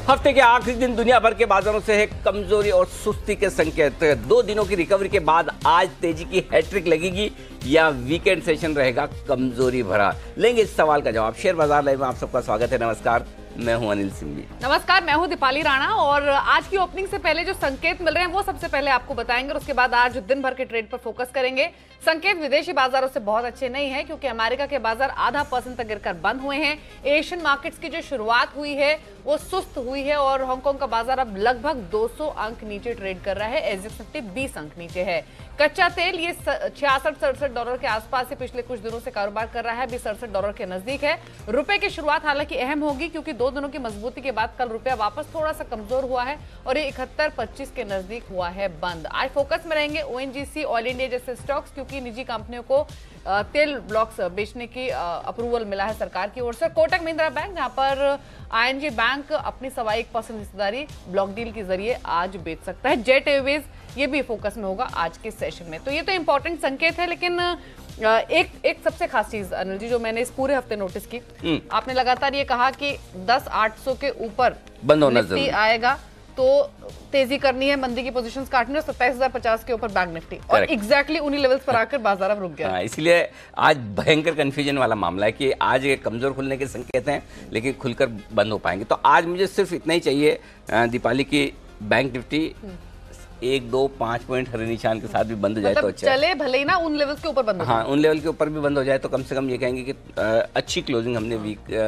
हफ्ते के आखिरी दिन दुनिया भर के बाजारों से है कमजोरी और सुस्ती के संकेत। 2 दिनों की रिकवरी के बाद आज तेजी की हैट्रिक लगेगी या वीकेंड सेशन रहेगा कमजोरी भरा? लेंगे इस सवाल का जवाब। शेयर बाजार लाइव में आप सबका स्वागत है। नमस्कार, मैं हूं अनिल सिंघवी। नमस्कार, मैं हूं दीपाली राणा। और आज की ओपनिंग से पहले जो संकेत मिल रहे हैं वो सबसे पहले आपको बताएंगे और उसके बाद आज दिन भर के ट्रेड पर फोकस करेंगे। संकेत विदेशी बाजारों से बहुत अच्छे नहीं है क्योंकि अमेरिका के बाजार आधा % तक गिरकर बंद हुए हैं। एशियन मार्केट्स की जो शुरुआत हुई है वो सुस्त हुई है और हांगकांग का बाजार अब लगभग 200 अंक नीचे ट्रेड कर रहा है। एसजेएक्स निफ्टी 20 अंक नीचे है। कच्चा तेल ये $66-67 के आसपास से पिछले कुछ दिनों से कारोबार कर रहा है, अभी $67 के नजदीक है। रुपए की शुरुआत हालांकि अहम होगी क्योंकि 2 दिनों की मजबूती के बाद कल रुपया वापस थोड़ा सा कमजोर हुआ है और ये 71.25 के नजदीक हुआ है बंद। आज फोकस में रहेंगे ओएनजीसी, ऑयल इंडिया जैसे स्टॉक्स क्योंकि निजी कंपनियों को तेल ब्लॉक्स बेचने की अप्रूवल मिला है सरकार की ओर से। कोटक महिंद्रा बैंक जहां पर आईएनजी बैंक अपनी 1.25% हिस्सेदारी ब्लॉक डील के जरिए आज बेच सकता है। जेट एयरवेज ये भी फोकस में होगा आज के सेशन में। तो ये तो इंपॉर्टेंट संकेत है, लेकिन एक सबसे खास चीज अनिल जी जो मैंने इस पूरे हफ्ते नोटिस की, आपने लगातार ये कहा कि 10,800 के ऊपर बंद होना निफ्टी आएगा तो तेजी करनी है, मंदी की पोजीशंस काटनी है। 27,050 के ऊपर बैंक निफ्टी और एग्जैक्टली उन्हीं लेवल्स पर आकर बाजार अब रुक गया। इसलिए आज भयंकर कंफ्यूजन वाला मामला है कि आज ये कमजोर खुलने के संकेत हैं लेकिन खुलकर बंद हो पाएंगे। तो आज मुझे सिर्फ इतना ही चाहिए दीपाली की बैंक निफ्टी 1-2-5 पॉइंट हरे निशान के साथ भी बंद हो जाए तो अच्छा चले, भले ही ना उन लेवल्स के ऊपर बंद हो। हाँ, उन लेवल के ऊपर भी बंद हो जाए तो कम से कम ये कहेंगे कि अच्छी क्लोजिंग हमने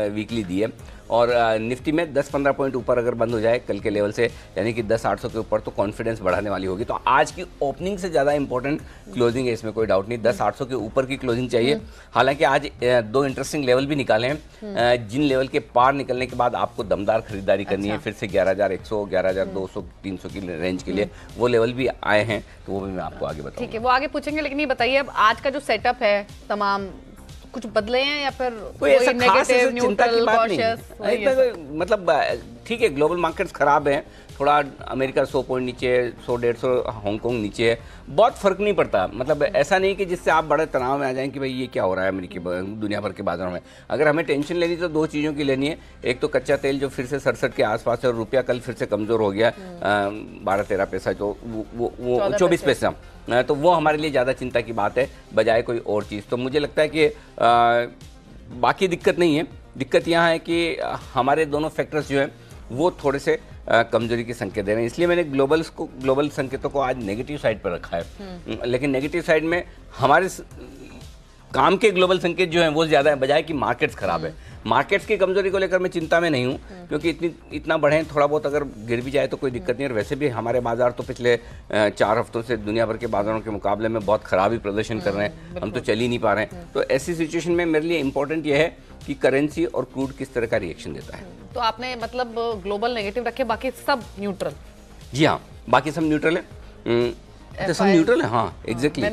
वीकली दी है। और निफ्टी में 10-15 पॉइंट ऊपर अगर बंद हो जाए कल के लेवल से, यानी कि 10,800 के ऊपर, तो कॉन्फिडेंस बढ़ाने वाली होगी। तो आज की ओपनिंग से ज़्यादा इंपॉर्टेंट क्लोजिंग है, इसमें कोई डाउट नहीं। 10,800 के ऊपर की क्लोजिंग चाहिए। हालांकि आज 2 इंटरेस्टिंग लेवल भी निकाले हैं जिन लेवल के पार निकलने के बाद आपको दमदार खरीदारी करनी है फिर से 11,100, 11,200, 300 की रेंज के लिए वो लेवल भी आए हैं, तो वो भी मैं आपको आगे बताऊंगा। ठीक है, वो आगे पूछेंगे, लेकिन ये बताइए अब आज का जो सेटअप है तमाम कुछ बदले हैं या फिर कोई ऐसा खास चिंता की बात नहीं। मतलब ठीक है, ग्लोबल मार्केट्स खराब हैं, थोड़ा अमेरिका 100 पॉइंट नीचे है, 100-150 हांगकांग नीचे है, बहुत फर्क नहीं पड़ता। मतलब ऐसा नहीं कि जिससे आप बड़े तनाव में आ जाएं कि भाई ये क्या हो रहा है अमेरिकी दुनिया भर के बाजारों में। अगर हमें टेंशन लेनी तो 2 चीज़ों की लेनी है। एक तो कच्चा तेल जो फिर से 67 के आसपास है और रुपया कल फिर से कमज़ोर हो गया 12-13 पैसा, तो वो 24 पैसा, तो वो हमारे लिए ज़्यादा चिंता की बात है बजाय कोई और चीज़। तो मुझे लगता है कि बाकी दिक्कत नहीं है। दिक्कत यहाँ है कि हमारे दोनों फैक्टर्स जो हैं वो थोड़े से कमजोरी के संकेत दे रहे हैं। इसलिए मैंने ग्लोबल संकेतों को आज नेगेटिव साइड पर रखा है। लेकिन नेगेटिव साइड में हमारे काम के ग्लोबल संकेत जो हैं वो ज़्यादा है बजाय कि मार्केट्स खराब है। मार्केट्स की कमजोरी को लेकर मैं चिंता में नहीं हूँ क्योंकि इतना बढ़े, थोड़ा बहुत अगर गिर भी जाए तो कोई दिक्कत नहीं। और वैसे भी हमारे बाजार तो पिछले 4 हफ्तों से दुनिया भर के बाजारों के मुकाबले में बहुत खराब ही प्रदर्शन कर रहे हैं, हम तो चल ही नहीं पा रहे हैं। तो ऐसी सिचुएशन में मेरे लिए इंपॉर्टेंट यह है कि करेंसी और क्रूड किस तरह का रिएक्शन देता है। तो आपने मतलब ग्लोबल नेगेटिव रखे, बाकी सब न्यूट्रल? जी हाँ, बाकी सब न्यूट्रल है। सब न्यूट्रल है। हाँ, एग्जैक्टली।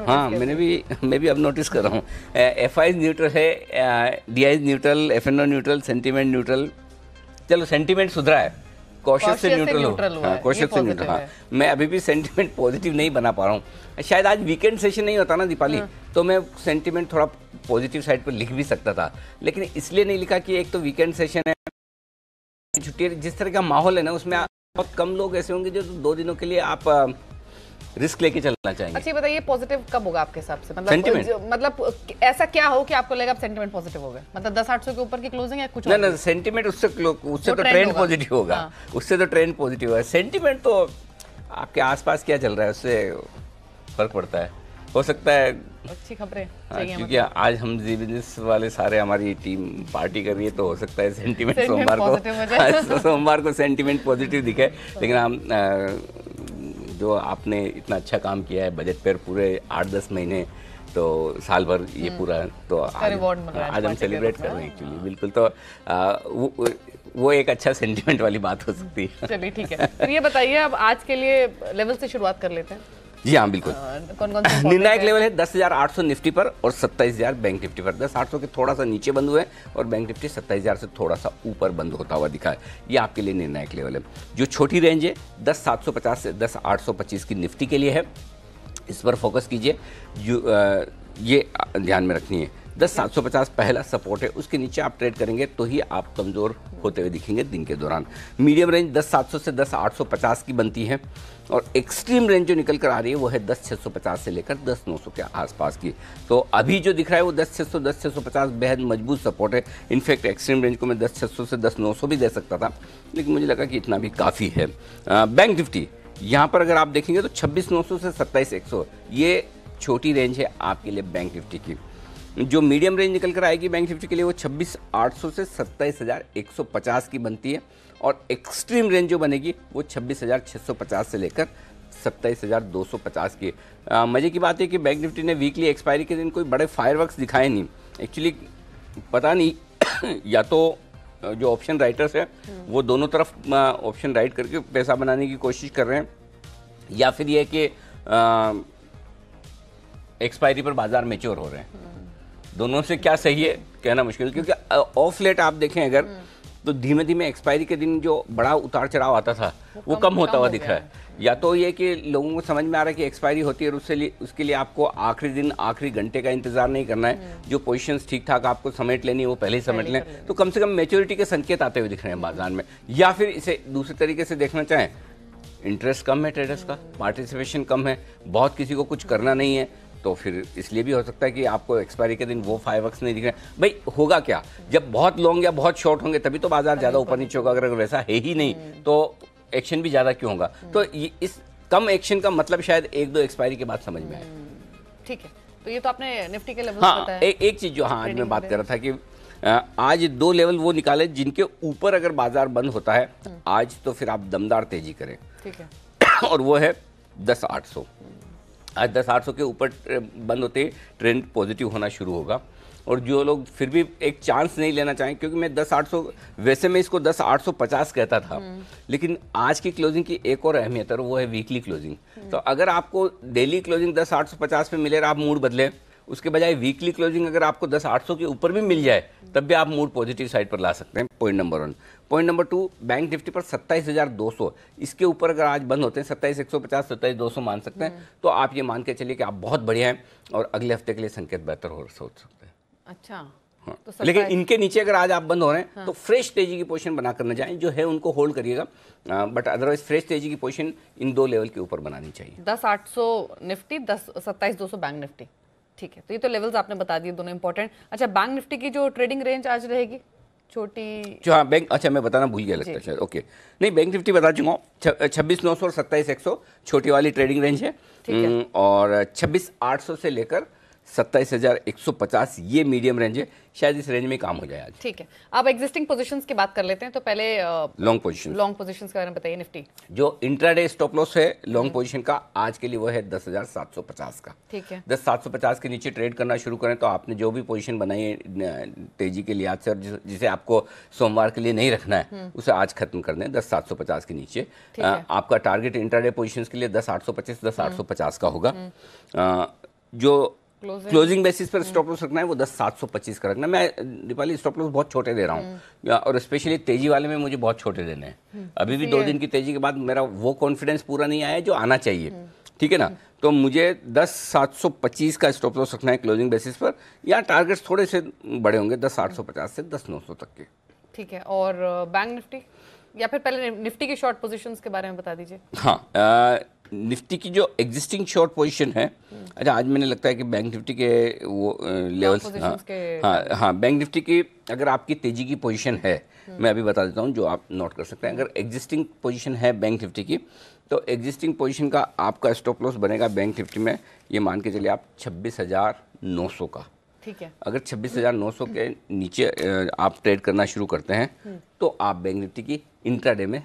हाँ, मैं भी अब नोटिस कर रहा हूँ। एफआई न्यूट्रल है, DI neutral, FNO neutral, sentiment neutral. चलो सेंटीमेंट सुधरा है, कॉशियस से न्यूट्रल हो। हाँ, कॉशियस से न्यूट्रल। हाँ, मैं अभी भी सेंटीमेंट पॉजिटिव नहीं बना पा रहा हूँ। शायद आज वीकेंड सेशन नहीं होता ना दीपाली, तो मैं सेंटीमेंट थोड़ा पॉजिटिव साइड पर लिख भी सकता था, लेकिन इसलिए नहीं लिखा कि एक तो वीकेंड सेशन है, छुट्टी, जिस तरह का माहौल है ना उसमें बहुत कम लोग ऐसे होंगे जो 2 दिनों के लिए आप रिस्क लेके चलना चाहेंगे। अच्छा, बताइए पॉजिटिव कब होगा आपके हिसाब से? मतलब ऐसा क्या हो कि आपको लगा सेंटीमेंट पॉजिटिव हो गया? मतलब 10,800 के ऊपर की क्लोजिंग है कुछ? नहीं, सेंटीमेंट उससे तो ट्रेंड पॉजिटिव होगा। हाँ। उससे तो ट्रेंड पॉजिटिव है। सेंटीमेंट तो आपके आसपास क्या चल रहा है उससे फर्क पड़ता है। हो सकता है अच्छी खबरें चाहिए, क्योंकि आज हम जी बिजनेस वाले सारे हमारी टीम पार्टी कर रही है, तो हो सकता है सेंटीमेंट सोमवार को सेंटीमेंट पॉजिटिव दिखे। लेकिन हम जो आपने इतना अच्छा काम किया है बजट पर पूरे 8-10 महीने, तो साल भर ये पूरा, तो आज हम सेलिब्रेट कर रहे हैं एक्चुअली। बिल्कुल, तो वो एक अच्छा सेंटीमेंट वाली बात हो सकती है। चलिए ठीक है, तो ये बताइए अब आज के लिए लेवल से शुरुआत कर लेते हैं। जी हाँ, बिल्कुल। कौन से निर्णायक लेवल है 10,800 निफ्टी पर और 27,000 बैंक निफ्टी पर। 10,800 के थोड़ा सा नीचे बंद हुए और बैंक निफ्टी 27,000 से थोड़ा सा ऊपर बंद होता हुआ दिखा है। ये आपके लिए निर्णायक लेवल है। जो छोटी रेंज है 10,750 से 10,825 की निफ्टी के लिए है, इस पर फोकस कीजिए। ये ध्यान में रखनी है 10,750 पहला सपोर्ट है, उसके नीचे आप ट्रेड करेंगे तो ही आप कमज़ोर होते हुए दिखेंगे दिन के दौरान। मीडियम रेंज 10,700 से 10,850 की बनती है और एक्सट्रीम रेंज जो निकल कर आ रही है वो है 10,650 से लेकर 10,900 के आसपास की। तो अभी जो दिख रहा है वो 10,600 10,650 बेहद मजबूत सपोर्ट है। इनफैक्ट एक्सट्रीम रेंज को मैं 10,600 से 10,900 भी दे सकता था, लेकिन मुझे लगा कि इतना भी काफ़ी है। बैंक निफ्टी यहाँ पर अगर आप देखेंगे तो 26,900 से 27,100 ये छोटी रेंज है आपके लिए बैंक निफ्टी की। जो मीडियम रेंज निकल कर आएगी बैंक निफ्टी के लिए वो 26,800 से 27,150 की बनती है और एक्सट्रीम रेंज जो बनेगी वो 26,650 से लेकर 27,250 की। मज़े की बात है कि बैंक निफ्टी ने वीकली एक्सपायरी के दिन कोई बड़े फायरवर्क्स दिखाए नहीं। एक्चुअली पता नहीं या तो जो ऑप्शन राइटर्स हैं वो दोनों तरफ ऑप्शन राइट करके पैसा बनाने की कोशिश कर रहे हैं, या फिर ये कि एक्सपायरी पर बाजार मैच्योर हो रहे हैं। दोनों से क्या सही है कहना मुश्किल, क्योंकि ऑफ लेट आप देखें अगर तो धीमे धीमे एक्सपायरी के दिन जो बड़ा उतार चढ़ाव आता था वो कम होता हुआ दिख रहा है। या तो ये कि लोगों को समझ में आ रहा है कि एक्सपायरी होती है और उसके लिए आपको आखिरी दिन आखिरी घंटे का इंतजार नहीं करना है, जो पोजीशंस ठीक ठाक आपको समेट लेनी है वो पहले ही समेट लें, तो कम से कम मैच्योरिटी के संकेत आते हुए दिख रहे हैं बाजार में। या फिर इसे दूसरे तरीके से देखना चाहें, इंटरेस्ट कम है ट्रेडर्स का, पार्टिसिपेशन कम है, बहुत किसी को कुछ करना नहीं है, तो फिर इसलिए भी हो सकता है कि आपको एक्सपायरी के दिन वो फायरवर्क्स नहीं दिख रहे। भाई होगा क्या, जब बहुत लॉन्ग या बहुत शॉर्ट होंगे तभी तो बाजार ज़्यादा ऊपर नीचे होगा। अगर वैसा है ही नहीं तो एक्शन भी ज़्यादा क्यों होगा। तो इस कम एक्शन का मतलब शायद 1-2 एक्सपायरी के बाद समझ में आए। ठीक है, तो ये तो आपने निफ्टी के लेवल हाँ, बताया। एक चीज़ जो आज मैं बात कर रहा था कि आज 2 लेवल वो निकाले जिनके ऊपर अगर बाजार बंद होता है आज तो फिर आप दमदार तेजी करें। ठीक है। और वो है 10,800। आज 10,800 के ऊपर बंद होते ही ट्रेंड पॉजिटिव होना शुरू होगा। और जो लोग फिर भी एक चांस नहीं लेना चाहें, क्योंकि मैं 10,800 वैसे मैं इसको 10,850 कहता था, लेकिन आज की क्लोजिंग की एक और अहमियत है और वो है वीकली क्लोजिंग। तो अगर आपको डेली क्लोजिंग 10,850 पे मिले और आप मूड बदले, उसके बजाय वीकली क्लोजिंग अगर आपको 10,800 के ऊपर भी मिल जाए तब भी आप मूड पॉजिटिव साइड पर ला सकते हैं। Point number 1। Point number 2, bank Nifty पर 27,200 इसके ऊपर अगर आज बंद होते हैं 27,150 27,200 मान सकते हैं, तो आप ये मान के चलिए कि आप बहुत बढ़िया हैं और अगले हफ्ते के लिए संकेत बेहतर हो सकते हैं। अच्छा हाँ। तो लेकिन इनके नीचे अगर आज आप बंद हो रहे हैं तो फ्रेश तेजी की पोजीशन बना कर न जाएं, जो है उनको होल्ड करिएगा, बट अदरवाइज फ्रेश तेजी की पोजीशन इन 2 लेवल के ऊपर बनानी चाहिए। 10,800 निफ्टी, 27,200 बैंक निफ्टी। ठीक है, तो ये तो लेवल्स आपने बता दिए दोनों इंपॉर्टेंट। अच्छा, बैंक निफ्टी की जो ट्रेडिंग रेंज आज रहेगी छोटी जो, हाँ बैंक, अच्छा मैं बताना भूल गया लगता है शायद। ओके, नहीं बैंक निफ्टी बता चुका हूँ, 26,900 और 27,100 छोटी वाली ट्रेडिंग रेंज है, और 26,800 से लेकर 27,150 ये मीडियम रेंज है। शायद इस रेंज में काम हो जाए आज। ठीक है, अब एग्जिस्टिंग पोजीशंस की बात कर लेते हैं। तो पहले लॉन्ग पोजीशंस के बारे में बताइए। निफ्टी जो इंट्राडे स्टॉप लॉस है लॉन्ग पोजीशन का आज के लिए वो है 10,750 का। ठीक है, 10,750 के नीचे ट्रेड करना शुरू करें तो आपने जो भी पोजीशन बनाई है तेजी के लिहाज से और जिसे आपको सोमवार के लिए नहीं रखना है उसे आज खत्म कर दें 10,750 के नीचे। आपका टारगेट इंट्राडे पोजीशंस के लिए 10,825 10,850 का होगा। जो क्लोजिंग बेसिस पर स्टॉप लॉस रखना है वो 10,725 का रखना है। मैं दीपाली स्टॉप लॉस बहुत छोटे दे रहा हूँ, और स्पेशली तेजी वाले में मुझे बहुत छोटे देने हैं। अभी भी 2 दिन की तेजी के बाद मेरा वो कॉन्फिडेंस पूरा नहीं आया जो आना चाहिए, ठीक है ना। तो मुझे 10,725 का स्टॉप लॉस रखना है क्लोजिंग बेसिस पर, या टारगेट्स थोड़े से बड़े होंगे 10,850 से 10,900 तक के। ठीक है, और बैंक निफ्टी या फिर पहले निफ्टी की शॉर्ट पोजीशंस के बारे में बता दीजिए। हाँ, निफ्टी की जो एग्जिस्टिंग शॉर्ट पोजीशन है, अच्छा आज मैंने लगता है कि बैंक निफ्टी के वो लेवल्स, हाँ बैंक निफ्टी की अगर आपकी तेजी की पोजीशन है, मैं अभी बता देता हूँ जो आप नोट कर सकते हैं। अगर एग्जिस्टिंग पोजीशन है बैंक निफ्टी की, तो एग्जिस्टिंग पोजीशन का आपका स्टॉप लॉस बनेगा बैंक निफ्टी में, ये मान के चलिए आप 26,900 का। ठीक है, अगर 26,900 के नीचे आप ट्रेड करना शुरू करते हैं तो आप बैंक निफ्टी की इंट्राडे में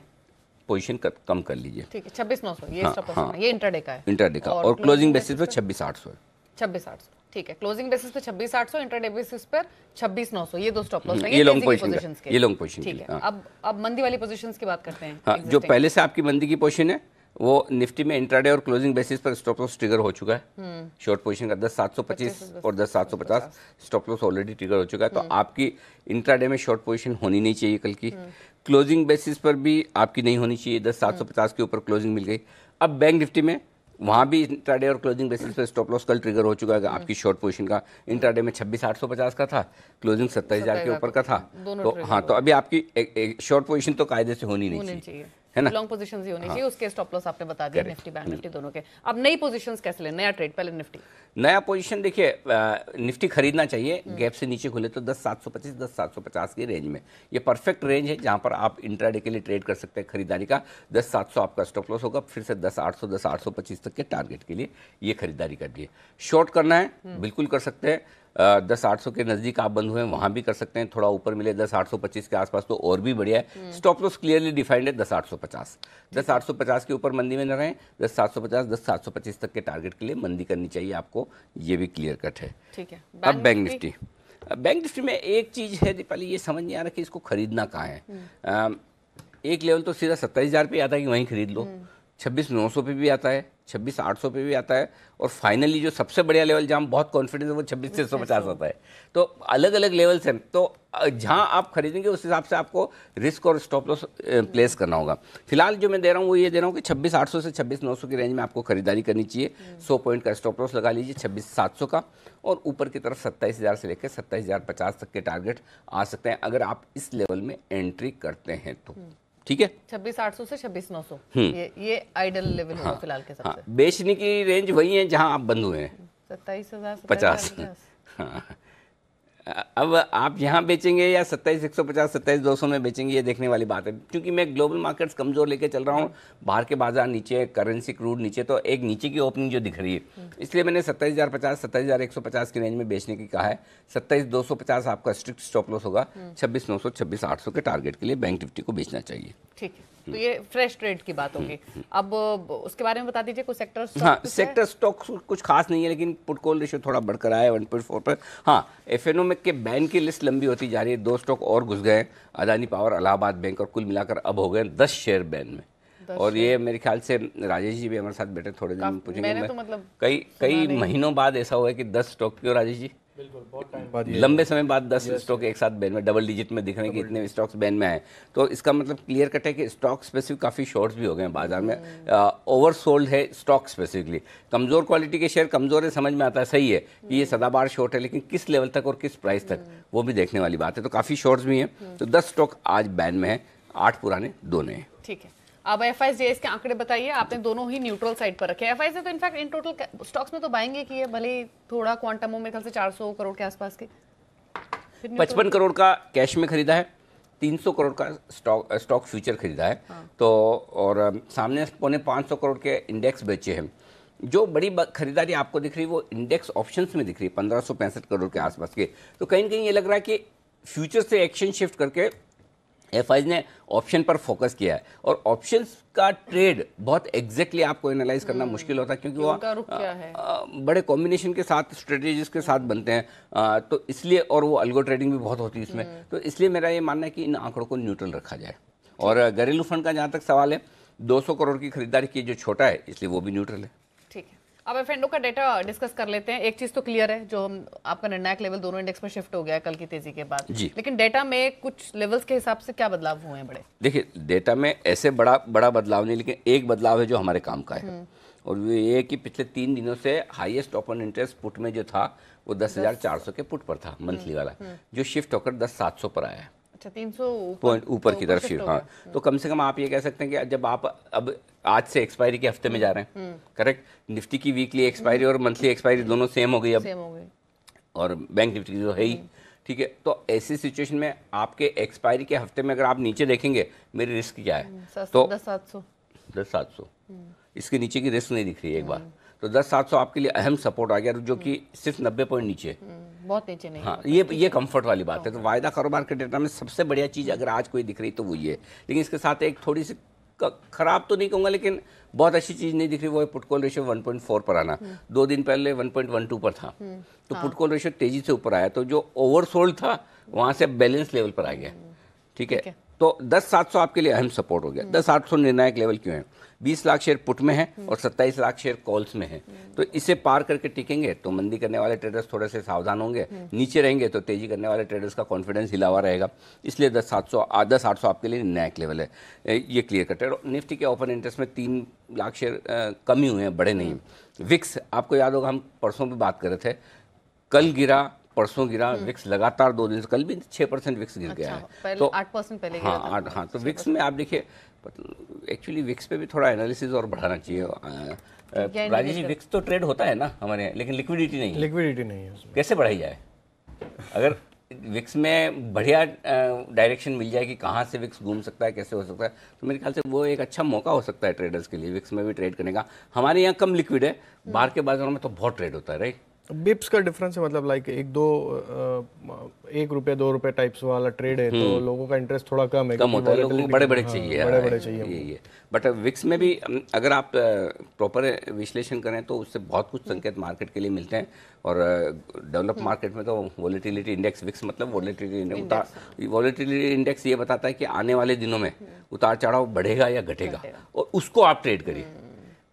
पोजीशन कम कर लीजिए। ठीक है, 26,900 ये स्टॉप लॉस है, ये इंट्राडे का है। इंट्राडे का, और क्लोजिंग बेसिस पे 26,800 है। 26,800, ठीक है, क्लोजिंग बेसिस पे 26,800, इंट्राडे बेसिस पर 26,900, ये 2 स्टॉप लॉस हैं। ये लॉन्ग पोजीशन के, ये लॉन्ग पोजीशन। ठीक है, अब मंदी वाली पोजीशंस की बात करते हैं। हाँ, जो पहले से आपकी मंदी की पोजीशन है वो निफ्टी में इंट्राडे और क्लोजिंग बेसिस पर स्टॉप लॉस ट्रिगर हो चुका है। शॉर्ट पोजीशन का 10,725 और 10,750 स्टॉप लॉस ऑलरेडी ट्रिगर हो चुका है, तो आपकी इंट्राडे में शॉर्ट पोजीशन होनी नहीं चाहिए कल की। क्लोजिंग बेसिस पर भी आपकी नहीं होनी चाहिए, 10,750 के ऊपर क्लोजिंग मिल गई। अब बैंक निफ्टी में वहाँ भी इंट्राडे और क्लोजिंग बेसिस पे स्टॉप लॉस कल ट्रिगर हो चुका है आपकी शॉर्ट पोजीशन का। इंट्राडे में 26,850 का था, क्लोजिंग 27,000 के ऊपर का था। तो हाँ, तो अभी आपकी शॉर्ट पोजीशन तो कायदे से होनी नहीं चाहिए, है ना। लॉन्ग पोजीशंस ही होनी चाहिए, उसके स्टॉप लॉस आपने बता दिया निफ्टी बैंक निफ्टी दोनों के। अब नई पोजीशंस कैसे लें, नया ट्रेड, पहले निफ्टी। नया पोजीशन देखिए, निफ्टी खरीदना चाहिए, गैप से नीचे खुले तो 10,725 10,750 की रेंज में। ये परफेक्ट रेंज है जहां पर आप इंट्राडे के लिए ट्रेड कर सकते हैं खरीदारी का। 10,700 आपका स्टॉप लॉस होगा, फिर से 10,800 10,825 तक के टारगेट के लिए ये खरीदारी करनी है। शॉर्ट करना है बिल्कुल कर सकते हैं, 10,800 के नज़दीक आप बंद हुए हैं वहाँ भी कर सकते हैं, थोड़ा ऊपर मिले 10,825 के आसपास तो और भी बढ़िया है। स्टॉप लॉस क्लियरली डिफाइंड है 10,850। 10,850 के ऊपर मंदी में न रहें, 10,750 10,725 तक के टारगेट के लिए मंदी करनी चाहिए आपको, ये भी क्लियर कट है। ठीक है। अब बैंक निफ्टी, बैंक निफ्टी में एक चीज़ है दीपाली, ये समझ नहीं आ रहा कि इसको खरीदना कहाँ है। एक लेवल तो सीधा 27,000 पे आता है कि वहीं खरीद लो, 26,900 पे भी आता है, 26,800 पे भी आता है, और फाइनली जो सबसे बढ़िया लेवल जहाँ बहुत कॉन्फिडेंस है वो 26,650 आता है। तो अलग अलग लेवल्स हैं, तो जहाँ आप खरीदेंगे उस हिसाब से आपको रिस्क और स्टॉप लॉस प्लेस करना होगा। फिलहाल जो मैं दे रहा हूँ वो ये दे रहा हूँ कि 26,800 से 26,900 की रेंज में आपको खरीदारी करनी चाहिए। 100 पॉइंट का स्टॉप लॉस लगा लीजिए 26,700 का, और ऊपर की तरफ 27,000 से लेकर 27,050 तक के टारगेट आ सकते हैं अगर आप इस लेवल में एंट्री करते हैं तो। ठीक है, 26,800 से 26,900 ये आइडल लेवल होगा फिलहाल के सबसे। बेचने की रेंज वही है जहां आप बंद हुए हैं, 27,050। हाँ, अब आप यहाँ बेचेंगे या 27,150 27,200 में बेचेंगे, ये देखने वाली बात है। क्योंकि मैं ग्लोबल मार्केट्स कमजोर लेके चल रहा हूँ, बाहर के बाजार नीचे, करेंसी क्रूड नीचे, तो एक नीचे की ओपनिंग जो दिख रही है, इसलिए मैंने 27,050 27,150 की रेंज में बेचने की कहा है। 27,250 आपका स्ट्रिक्ट स्टॉप लॉस होगा, 26,900 26,800 के टारगेट के लिए बैंक निफ्टी को बेचना चाहिए। ठीक है, तो ये फ्रेश ट्रेड की बात होगी। अब उसके बारे में बता दीजिए कुछ सेक्टर। हाँ, सेक्टर स्टॉक कुछ खास नहीं है, लेकिन पुट कॉल रेशियो थोड़ा बढ़कर आया है 1.4 पर। हाँ, एफएनओ में के बैन की लिस्ट लंबी होती जा रही है, 2 स्टॉक और घुस गए, अदानी पावर, इलाहाबाद बैंक, और कुल मिलाकर अब हो गए 10 शेयर बैन में। और ये मेरे ख्याल से राजेश जी भी हमारे साथ बैठे, थोड़े दिन पूछेंगे। तो मतलब कई महीनों बाद ऐसा हुआ है कि 10 स्टॉक, क्यों राजेश जी? बिल्कुल, बहुत टाइम बाद, लंबे समय बाद 10 स्टॉक एक साथ बैन में, डबल डिजिट में दिख रहे हैं कि इतने स्टॉक्स बैन में आए। तो इसका मतलब क्लियर कट है कि स्टॉक स्पेसिफिक काफ़ी शॉर्ट्स भी हो गए हैं बाजार में, ओवरसोल्ड है स्टॉक स्पेसिफिकली। कमज़ोर क्वालिटी के शेयर कमज़ोर है, समझ में आता है, सही है कि ये सदाबार शॉर्ट है, लेकिन किस लेवल तक और किस प्राइस तक वो भी देखने वाली बात है। तो काफ़ी शॉर्ट्स भी हैं, तो 10 स्टॉक आज बैन में है, 8 पुराने 2 नए। ठीक है, अब एफआईजेएस के आंकड़े बताइए। आपने दोनों ही न्यूट्रल साइड पर रखे। एफआईजे तो इनफैक्ट इन टोटल स्टॉक्स में तो बाइंग की है, भले थोड़ा क्वांटम हो, मेरे ख्याल से 400 करोड़ के आसपास के। 55 करोड़ का कैश में खरीदा है, 300 करोड़ का स्टॉक फ्यूचर खरीदा है। हाँ। तो और सामने 550 करोड़ के इंडेक्स बेचे हैं। जो बड़ी खरीदारी आपको दिख रही है वो इंडेक्स ऑप्शंस में दिख रही है, 1565 करोड़ के आसपास के। तो कहीं ना कहीं ये लग रहा है कि फ्यूचर से एक्शन शिफ्ट करके एफआईज ने ऑप्शन पर फोकस किया है, और ऑप्शंस का ट्रेड बहुत एग्जैक्टली आपको एनालाइज करना मुश्किल होता है, क्योंकि वो बड़े कॉम्बिनेशन के साथ, स्ट्रेटेजीज के साथ बनते हैं, तो इसलिए, और वो अल्गो ट्रेडिंग भी बहुत होती है इसमें। तो इसलिए मेरा ये मानना है कि इन आंकड़ों को न्यूट्रल रखा जाए। और घरेलू फंड का जहाँ तक सवाल है, 200 करोड़ की खरीदारी की, जो छोटा है, इसलिए वो भी न्यूट्रल है। ठीक है, अब एफएनओ का डेटा डिस्कस कर लेते हैं। एक चीज तो क्लियर है, जो आपका निर्णायक लेवल दोनों इंडेक्स में शिफ्ट हो गया है कल की तेजी के बाद, लेकिन डेटा में कुछ लेवल्स के हिसाब से क्या बदलाव हुए हैं बड़े? देखिए, डेटा में ऐसे बड़ा बदलाव नहीं, लेकिन एक बदलाव है जो हमारे काम का है, और वो ये कि पिछले 3 दिनों से हाईएस्ट ओपन इंटरेस्ट पुट में जो था वो 10,400 के पुट पर था, मंथली वाला, जो शिफ्ट होकर 10,700 पर आया है। अच्छा, 300 पॉइंट ऊपर की तरफ शिफ्ट। हाँ, तो कम से कम आप ये कह सकते हैं कि जब आप अब आज से एक्सपायरी के हफ्ते में जा रहे हैं, करेक्ट, निफ्टी की वीकली एक्सपायरी और मंथली एक्सपायरी दोनों सेम हो गई अब, और बैंक निफ्टी की जो है ही, ठीक है। तो ऐसी सिचुएशन में आपके एक्सपायरी के हफ्ते में अगर आप नीचे देखेंगे, मेरी रिस्क क्या है, तो 10,700 इसके नीचे की रिस्क नहीं दिख रही है एक बार, तो 10,700 आपके लिए अहम सपोर्ट आ गया, जो कि सिर्फ 90 पॉइंट नीचे, बहुत नीचे नहीं। हाँ, ये कंफर्ट वाली बात है। तो वायदा कारोबार के डेटा में सबसे बढ़िया चीज़ अगर आज कोई दिख रही तो वो ये है, लेकिन इसके साथ एक थोड़ी सी खराब तो नहीं कहूँगा, लेकिन बहुत अच्छी चीज़ नहीं दिख रही, वो है पुट कॉल रेशियो 1.4 पर आना। 2 दिन पहले 1.12 पर था, तो पुट कॉल रेशियो तेजी से ऊपर आया, तो जो ओवरसोल्ड था वहाँ से बैलेंस लेवल पर आ गया। ठीक है, तो 10,700 आपके लिए अहम सपोर्ट हो गया। 10,800 निर्णायक लेवल क्यों है? 20 लाख शेयर पुट में है और 27 लाख शेयर कॉल्स में है। तो इसे पार करके टिकेंगे तो मंदी करने वाले ट्रेडर्स थोड़े से सावधान होंगे, नीचे रहेंगे तो तेजी करने वाले ट्रेडर्स का कॉन्फिडेंस हिला हुआ रहेगा। इसलिए 10,800 आपके लिए निर्णायक लेवल है, ये क्लियर कट है। निफ्टी के ओपन इंटरेस्ट में 3 लाख शेयर कम ही हुए हैं, बड़े नहीं। विक्स, आपको याद होगा हम परसों भी बात कर रहे थे, कल गिरा परसों गिरा, विक्स लगातार 2 दिन से, कल भी 6% विक्स गिर गया है। तो 8% पहले हाँ, तो विक्स में आप देखिए, एक्चुअली विक्स पे भी थोड़ा एनालिसिस और बढ़ाना चाहिए। राजेश जी, विक्स तो ट्रेड होता है ना हमारे यहाँ, लेकिन लिक्विडिटी नहीं है उसमें। कैसे बढ़ाई जाए? अगर विक्स में बढ़िया डायरेक्शन मिल जाए कि कहाँ से विक्स घूम सकता है, कैसे हो सकता है, तो मेरे ख्याल से वो एक अच्छा मौका हो सकता है ट्रेडर्स के लिए विक्स में भी ट्रेड करने का। हमारे यहाँ कम लिक्विड है, बाहर के बाजारों में तो बहुत ट्रेड होता है, राइट? बिप्स का डिफरेंस है, मतलब लाइक 1 रुपये 2 रुपये टाइप्स वाला ट्रेड है, तो लोगों का इंटरेस्ट थोड़ा कम होता है, लोगों को बड़े चाहिए, यही है। बट विक्स में भी अगर आप प्रॉपर विश्लेषण करें तो उससे बहुत कुछ संकेत मार्केट के लिए मिलते हैं। और डेवलप मार्केट में तो वॉलेटिलिटी इंडेक्स, विक्स मतलब वॉलेटिलिटी इंडेक्स ये बताता है कि आने वाले दिनों में उतार चढ़ाव बढ़ेगा या घटेगा, और उसको आप ट्रेड करिए।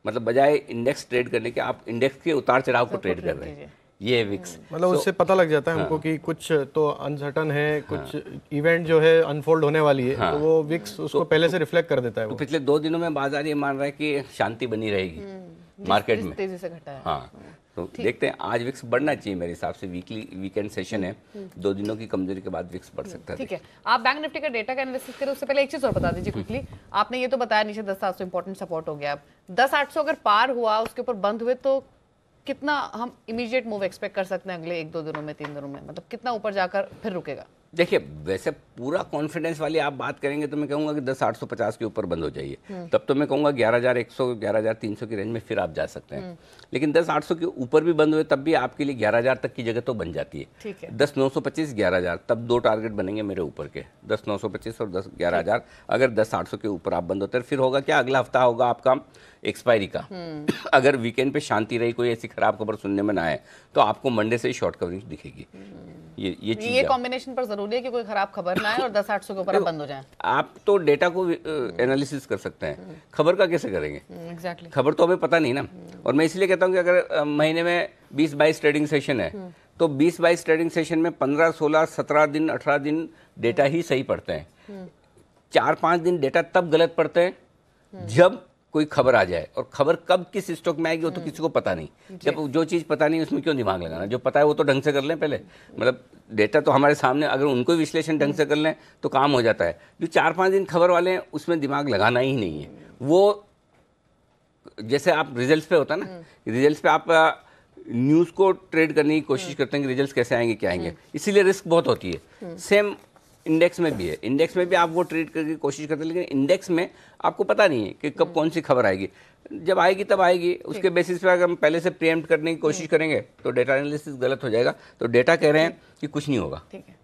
मतलब बजाय इंडेक्स ट्रेड करने के आप इंडेक्स के उतार चढ़ाव को ट्रेड कर रहे हैं, ये विक्स। मतलब उससे पता लग जाता है हमको कि कुछ तो अनसर्टन है, कुछ इवेंट जो है अनफोल्ड होने वाली है, तो वो विक्स उसको पहले से रिफ्लेक्ट कर देता है। तो पिछले 2 दिनों में बाजार ये मान रहा है कि शांति बनी रहेगी मार्केट में, तेजी से घटा है। हाँ, तो देखते हैं, आज विक्स बढ़ना चाहिए मेरे हिसाब से। वीकेंड सेशन है, 2 दिनों की कमजोरी के बाद विक्स बढ़ सकता है। ठीक है, आप बैंक निफ्टी का डेटा का एनालिसिस करें उससे पहले एक चीज और बता दीजिए क्विकली। आपने ये तो बताया नीचे 10,700 इंपॉर्टेंट सपोर्ट हो गया, अब 10,800 अगर पार हुआ, उसके ऊपर बंद हुए, तो कितना हम इमीडिएट मूव एक्सपेक्ट कर सकते हैं अगले 1-2 दिनों में, 3 दिनों में? मतलब कितना ऊपर जाकर फिर रुकेगा? देखिए, वैसे पूरा कॉन्फिडेंस वाली आप बात करेंगे तो मैं कहूँगा कि 10,850 के ऊपर बंद हो जाइए, तब तो मैं कहूँगा 11,100 11,300 की रेंज में फिर आप जा सकते हैं। लेकिन 10,800 के ऊपर भी बंद हुए तब भी आपके लिए 11,000 तक की जगह तो बन जाती है। ठीक है, 10,925 11,000, तब 2 टारगेट बनेंगे मेरे ऊपर के, 10,925 और 11,000। अगर 10,800 के ऊपर आप बंद होते हैं, फिर होगा क्या, अगला हफ्ता होगा आपका एक्सपायरी का। अगर वीकेंड पे शांति रही, कोई ऐसी खराब खबर सुनने में ना आए, तो आपको मंडे से ही शॉर्ट कवरिंग दिखेगी। ये कॉम्बिनेशन पर जरूरी है कि कोई खराब खबर ना आए और 10,800 के ऊपर बंद हो जाए। आप तो डेटा को एनालिसिस कर सकते हैं, खबर का कैसे करेंगे? एग्जैक्टली, खबर तो हमें पता नहीं ना। और मैं इसलिए कहता हूँ कि अगर महीने में 20-22 ट्रेडिंग सेशन है, तो 20-22 ट्रेडिंग सेशन में 15, 16, 17 दिन, 18 दिन डेटा ही सही पड़ते हैं। 4-5 दिन डेटा तब गलत पड़ते हैं जब कोई खबर आ जाए, और खबर कब किस स्टॉक में आएगी वो तो किसी को पता नहीं। जब जो चीज़ पता नहीं उसमें क्यों दिमाग लगाना, जो पता है वो तो ढंग से कर लें पहले। मतलब डेटा तो हमारे सामने, अगर उनको विश्लेषण ढंग से कर लें तो काम हो जाता है। जो 4-5 दिन खबर वाले हैं उसमें दिमाग लगाना ही नहीं है। वो जैसे आप रिजल्ट्स पे होता है ना, रिजल्ट्स पे आप न्यूज़ को ट्रेड करने की कोशिश करते हैं कि रिजल्ट्स कैसे आएंगे, क्या आएंगे, इसीलिए रिस्क बहुत होती है। सेम इंडेक्स में भी है, इंडेक्स में भी आप वो ट्रेड करने की कोशिश करते हैं, लेकिन इंडेक्स में आपको पता नहीं है कि कब कौन सी खबर आएगी। जब आएगी तब आएगी, उसके बेसिस पे अगर हम पहले से प्रीएम्प्ट करने की कोशिश करेंगे तो डेटा एनालिसिस गलत हो जाएगा। तो डेटा कह रहे हैं कि कुछ नहीं होगा। ठीक है,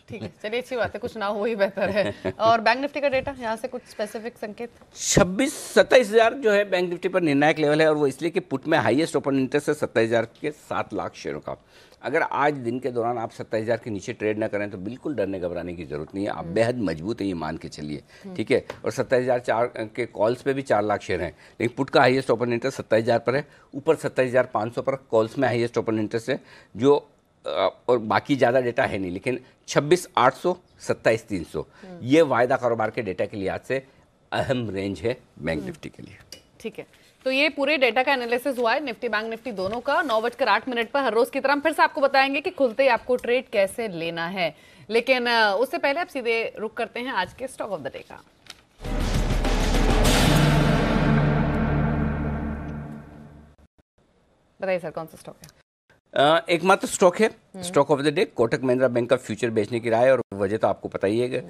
ठीक है, चलिए, अच्छी बात है, कुछ ना हो ही बेहतर है। और बैंक निफ्टी का डेटा, यहाँ से कुछ स्पेसिफिक संकेत? 27,000 जो है बैंक निफ्टी पर निर्णायक लेवल है, और वो इसलिए कि पुट में हाईएस्ट ओपन इंटरेस्ट है 27,000 के 7 लाख शेयरों का। अगर आज दिन के दौरान आप 27,000 के नीचे ट्रेड ना करें तो बिल्कुल डरने घबराने की जरूरत नहीं है, आप बेहद मजबूत है, ये मान के चलिए। ठीक है, और 27,004 के कॉल्स पे भी 4 लाख शेयर हैं, लेकिन पुट का हाईएस्ट ओपन इंटरेस्ट 27,000 पर है, ऊपर 27,500 पर कॉल्स में हाईएस्ट ओपन इंटरेस्ट है, जो और बाकी ज़्यादा डेटा है नहीं, लेकिन 26,800 27,300 ये वायदा कारोबार के डेटा के लिहाज से अहम रेंज है बैंक निफ्टी के लिए। ठीक है, तो ये पूरे डेटा का एनालिसिस हुआ है निफ्टी बैंक निफ्टी दोनों का। 9:08 पर हर रोज की तरह फिर से आपको बताएंगे कि खुलते ही आपको ट्रेड कैसे लेना है, लेकिन उससे पहले आप सीधे रुक करते हैं आज के स्टॉक ऑफ द डे का। बताइए सर, कौन सा स्टॉक है? एकमात्र स्टॉक है stock of the day, Kotak Mahindra bank का फ्यूचर बेचने की राय, और वजह तो आपको पता ही है,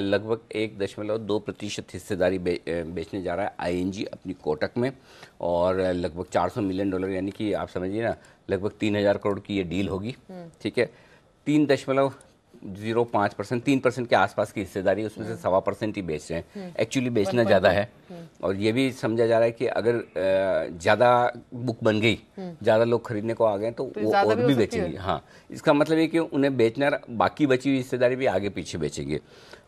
लगभग 1.2% हिस्सेदारी बेचने जा रहा है आईएनजी अपनी कोटक में, और लगभग $400 मिलियन, यानी कि आप समझिए ना लगभग 3,000 करोड़ की ये डील होगी। ठीक है, 3.05%, 3% के आसपास की हिस्सेदारी, उसमें से 1.25% ही बेच रहे हैं। एक्चुअली बेचना ज़्यादा है, और ये भी समझा जा रहा है कि अगर ज़्यादा बुक बन गई, ज़्यादा लोग खरीदने को आ गए तो वो और भी बेचेंगे। हाँ, इसका मतलब ये कि उन्हें बेचना, बाकी बची हुई हिस्सेदारी भी आगे पीछे बेचेंगे।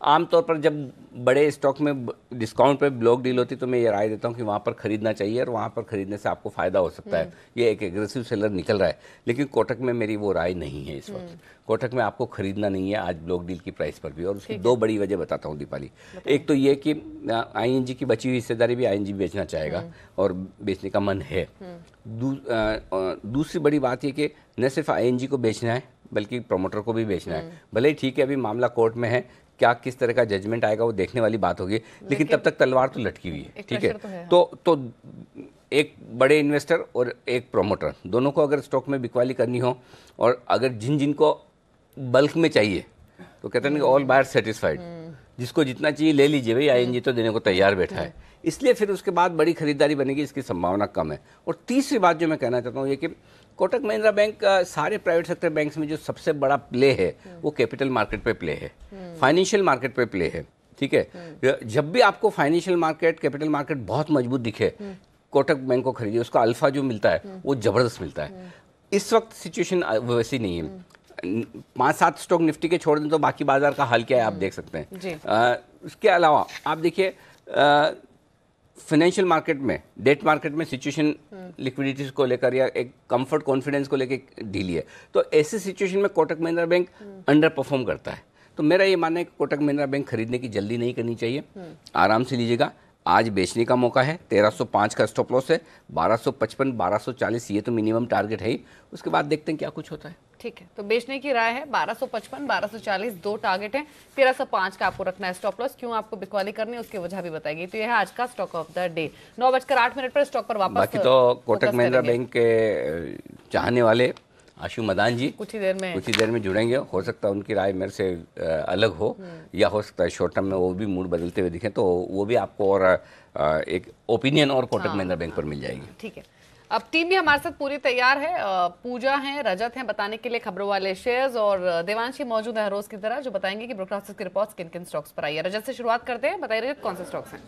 आमतौर पर जब बड़े स्टॉक में डिस्काउंट पे ब्लॉक डील होती है तो मैं ये राय देता हूँ कि वहाँ पर खरीदना चाहिए और वहाँ पर खरीदने से आपको फ़ायदा हो सकता है। ये एक एग्रेसिव सेलर निकल रहा है, लेकिन कोटक में मेरी वो राय नहीं है इस वक्त। कोटक में आपको खरीदना नहीं है आज ब्लॉक डील की प्राइस पर भी, और उसकी दो बड़ी वजह बताता हूँ दीपाली। एक तो ये कि ING की बची हुई हिस्सेदारी भी ING बेचना चाहेगा और बेचने का मन है। दूसरी बड़ी बात ये कि न सिर्फ ING को बेचना है बल्कि प्रमोटर को भी बेचना है। भले ही ठीक है अभी मामला कोर्ट में है, क्या किस तरह का जजमेंट आएगा वो देखने वाली बात होगी, लेकिन तब तक तलवार तो लटकी हुई है। ठीक है, तो एक बड़े इन्वेस्टर और एक प्रमोटर दोनों को अगर स्टॉक में बिकवाली करनी हो, और अगर जिन को बल्क में चाहिए तो कहते हैं ऑल बायर सेटिस्फाइड, जिसको जितना चाहिए ले लीजिए भाई, ING तो देने को तैयार बैठा है, इसलिए फिर उसके बाद बड़ी खरीदारी बनेगी, इसकी संभावना कम है। और तीसरी बात जो मैं कहना चाहता हूँ ये कि कोटक महिंद्रा बैंक सारे प्राइवेट सेक्टर बैंक्स में जो सबसे बड़ा प्ले है वो कैपिटल मार्केट पे प्ले है, फाइनेंशियल मार्केट पे प्ले है। ठीक है, जब भी आपको फाइनेंशियल मार्केट, कैपिटल मार्केट बहुत मजबूत दिखे, कोटक बैंक को खरीदिए, उसका अल्फा जो मिलता है वो जबरदस्त मिलता है। इस वक्त सिचुएशन वैसी नहीं है। 5-7 स्टॉक निफ्टी के छोड़ दें तो बाकी बाजार का हाल क्या है आप देख सकते हैं। उसके अलावा आप देखिए फाइनेंशियल मार्केट में, डेट मार्केट में सिचुएशन लिक्विडिटीज को लेकर या एक कंफर्ट कॉन्फिडेंस को लेकर ढीली है, तो ऐसे सिचुएशन में Kotak Mahindra bank under perform करता है। तो मेरा ये मानना है कि कोटक महिंद्रा बैंक खरीदने की जल्दी नहीं करनी चाहिए, आराम से लीजिएगा। आज बेचने का मौका है, 1305 का स्टॉप लॉस है, 1255 1240 ये तो मिनिमम टारगेट है ही, उसके बाद देखते हैं क्या कुछ होता है। ठीक है, तो बेचने की राय है, 1255 1240 दो टारगेट है, 1305 का आपको रखना है स्टॉप लॉस। क्यों आपको बिकवाली करनी है उसकी वजह भी बताएगी। तो यह है आज का स्टॉक ऑफ द डे। 9:08 पर स्टॉक पर वापस। बाकी तो कोटक महिंद्रा बैंक के चाहने वाले आशु मदान जी कुछ ही देर में जुड़ेंगे। हो सकता है उनकी राय मेरे से अलग हो, या हो सकता है शॉर्ट टर्म में वो भी मूड बदलते हुए दिखें, तो वो भी आपको और एक ओपिनियन और कोटक महिंद्रा बैंक पर मिल जाएगी। ठीक है, अब टीम भी हमारे साथ पूरी तैयार है। पूजा है, रजत है बताने के लिए खबरों वाले शेयर्स, और देवांशी मौजूद है रोज की तरह जो बताएंगे कि ब्रोकर्स की रिपोर्ट्स किन किन स्टॉक्स पर आई है। रजत से शुरुआत करते हैं, बताइए रजत कौन से स्टॉक्स हैं?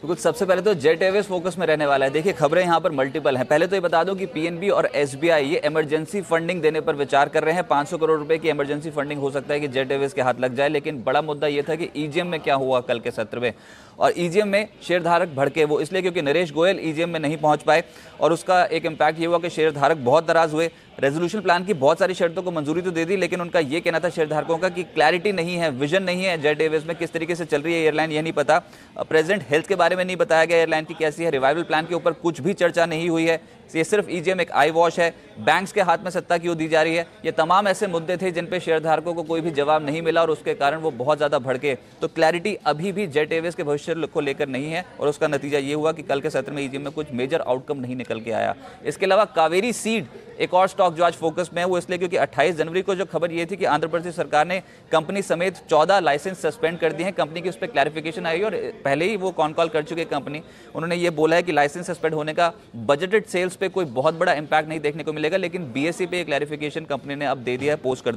बिल्कुल, सबसे पहले तो जेट एयरवेज फोकस में रहने वाला है। देखिए खबरें यहाँ पर मल्टीपल हैं। पहले तो ये बता दूं कि PNB और SBI ये इमरजेंसी फंडिंग देने पर विचार कर रहे हैं। 500 करोड़ रुपए की इमरजेंसी फंडिंग हो सकता है कि जेट एयरवेज के हाथ लग जाए। लेकिन बड़ा मुद्दा ये था कि EGM में क्या हुआ कल के सत्र में, और EGM में शेयरधारक भड़के, वो इसलिए क्योंकि नरेश गोयल EGM में नहीं पहुंच पाए, और उसका एक इम्पैक्ट ये हुआ कि शेयरधारक बहुत नाराज हुए। रेजोल्यूशन प्लान की बहुत सारी शर्तों को मंजूरी तो दे दी, लेकिन उनका ये कहना था शेयरधारकों का कि क्लैरिटी नहीं है, विजन नहीं है जेट एयरवेज में, किस तरीके से चल रही है एयरलाइन ये नहीं पता, प्रेजेंट हेल्थ के बारे में नहीं बताया गया एयरलाइन की कैसी है, रिवाइवल प्लान के ऊपर कुछ भी चर्चा नहीं हुई है। ये सिर्फ EGM एक आई वॉश है, बैंक्स के हाथ में सत्ता क्यों दी जा रही है, ये तमाम ऐसे मुद्दे थे जिन पे शेयरधारकों को कोई भी जवाब नहीं मिला और उसके कारण वो बहुत ज्यादा भड़के। तो क्लैरिटी अभी भी जेट एयरवेज के भविष्य को लेकर नहीं है, और उसका नतीजा ये हुआ कि कल के सत्र में EGM में कुछ मेजर आउटकम नहीं निकल के आया। इसके अलावा कावेरी सीड एक और स्टॉक जो आज फोकस में है, वो इसलिए क्योंकि 28 जनवरी को जो खबर ये थी कि आंध्र प्रदेश सरकार ने कंपनी समेत 14 लाइसेंस सस्पेंड कर दिए हैं। कंपनी की उस पर क्लैरिफिकेशन आई और पहले ही वो कॉल कर चुके कंपनी, उन्होंने ये बोला है कि लाइसेंस सस्पेंड होने का बजटेड सेल्स पे कोई बहुत बड़ा इंपैक्ट नहीं देखने को मिलेगा, लेकिन BSE पे क्लैरिफिकेशन कंपनी ने अब दे दिया है, पोस्ट कर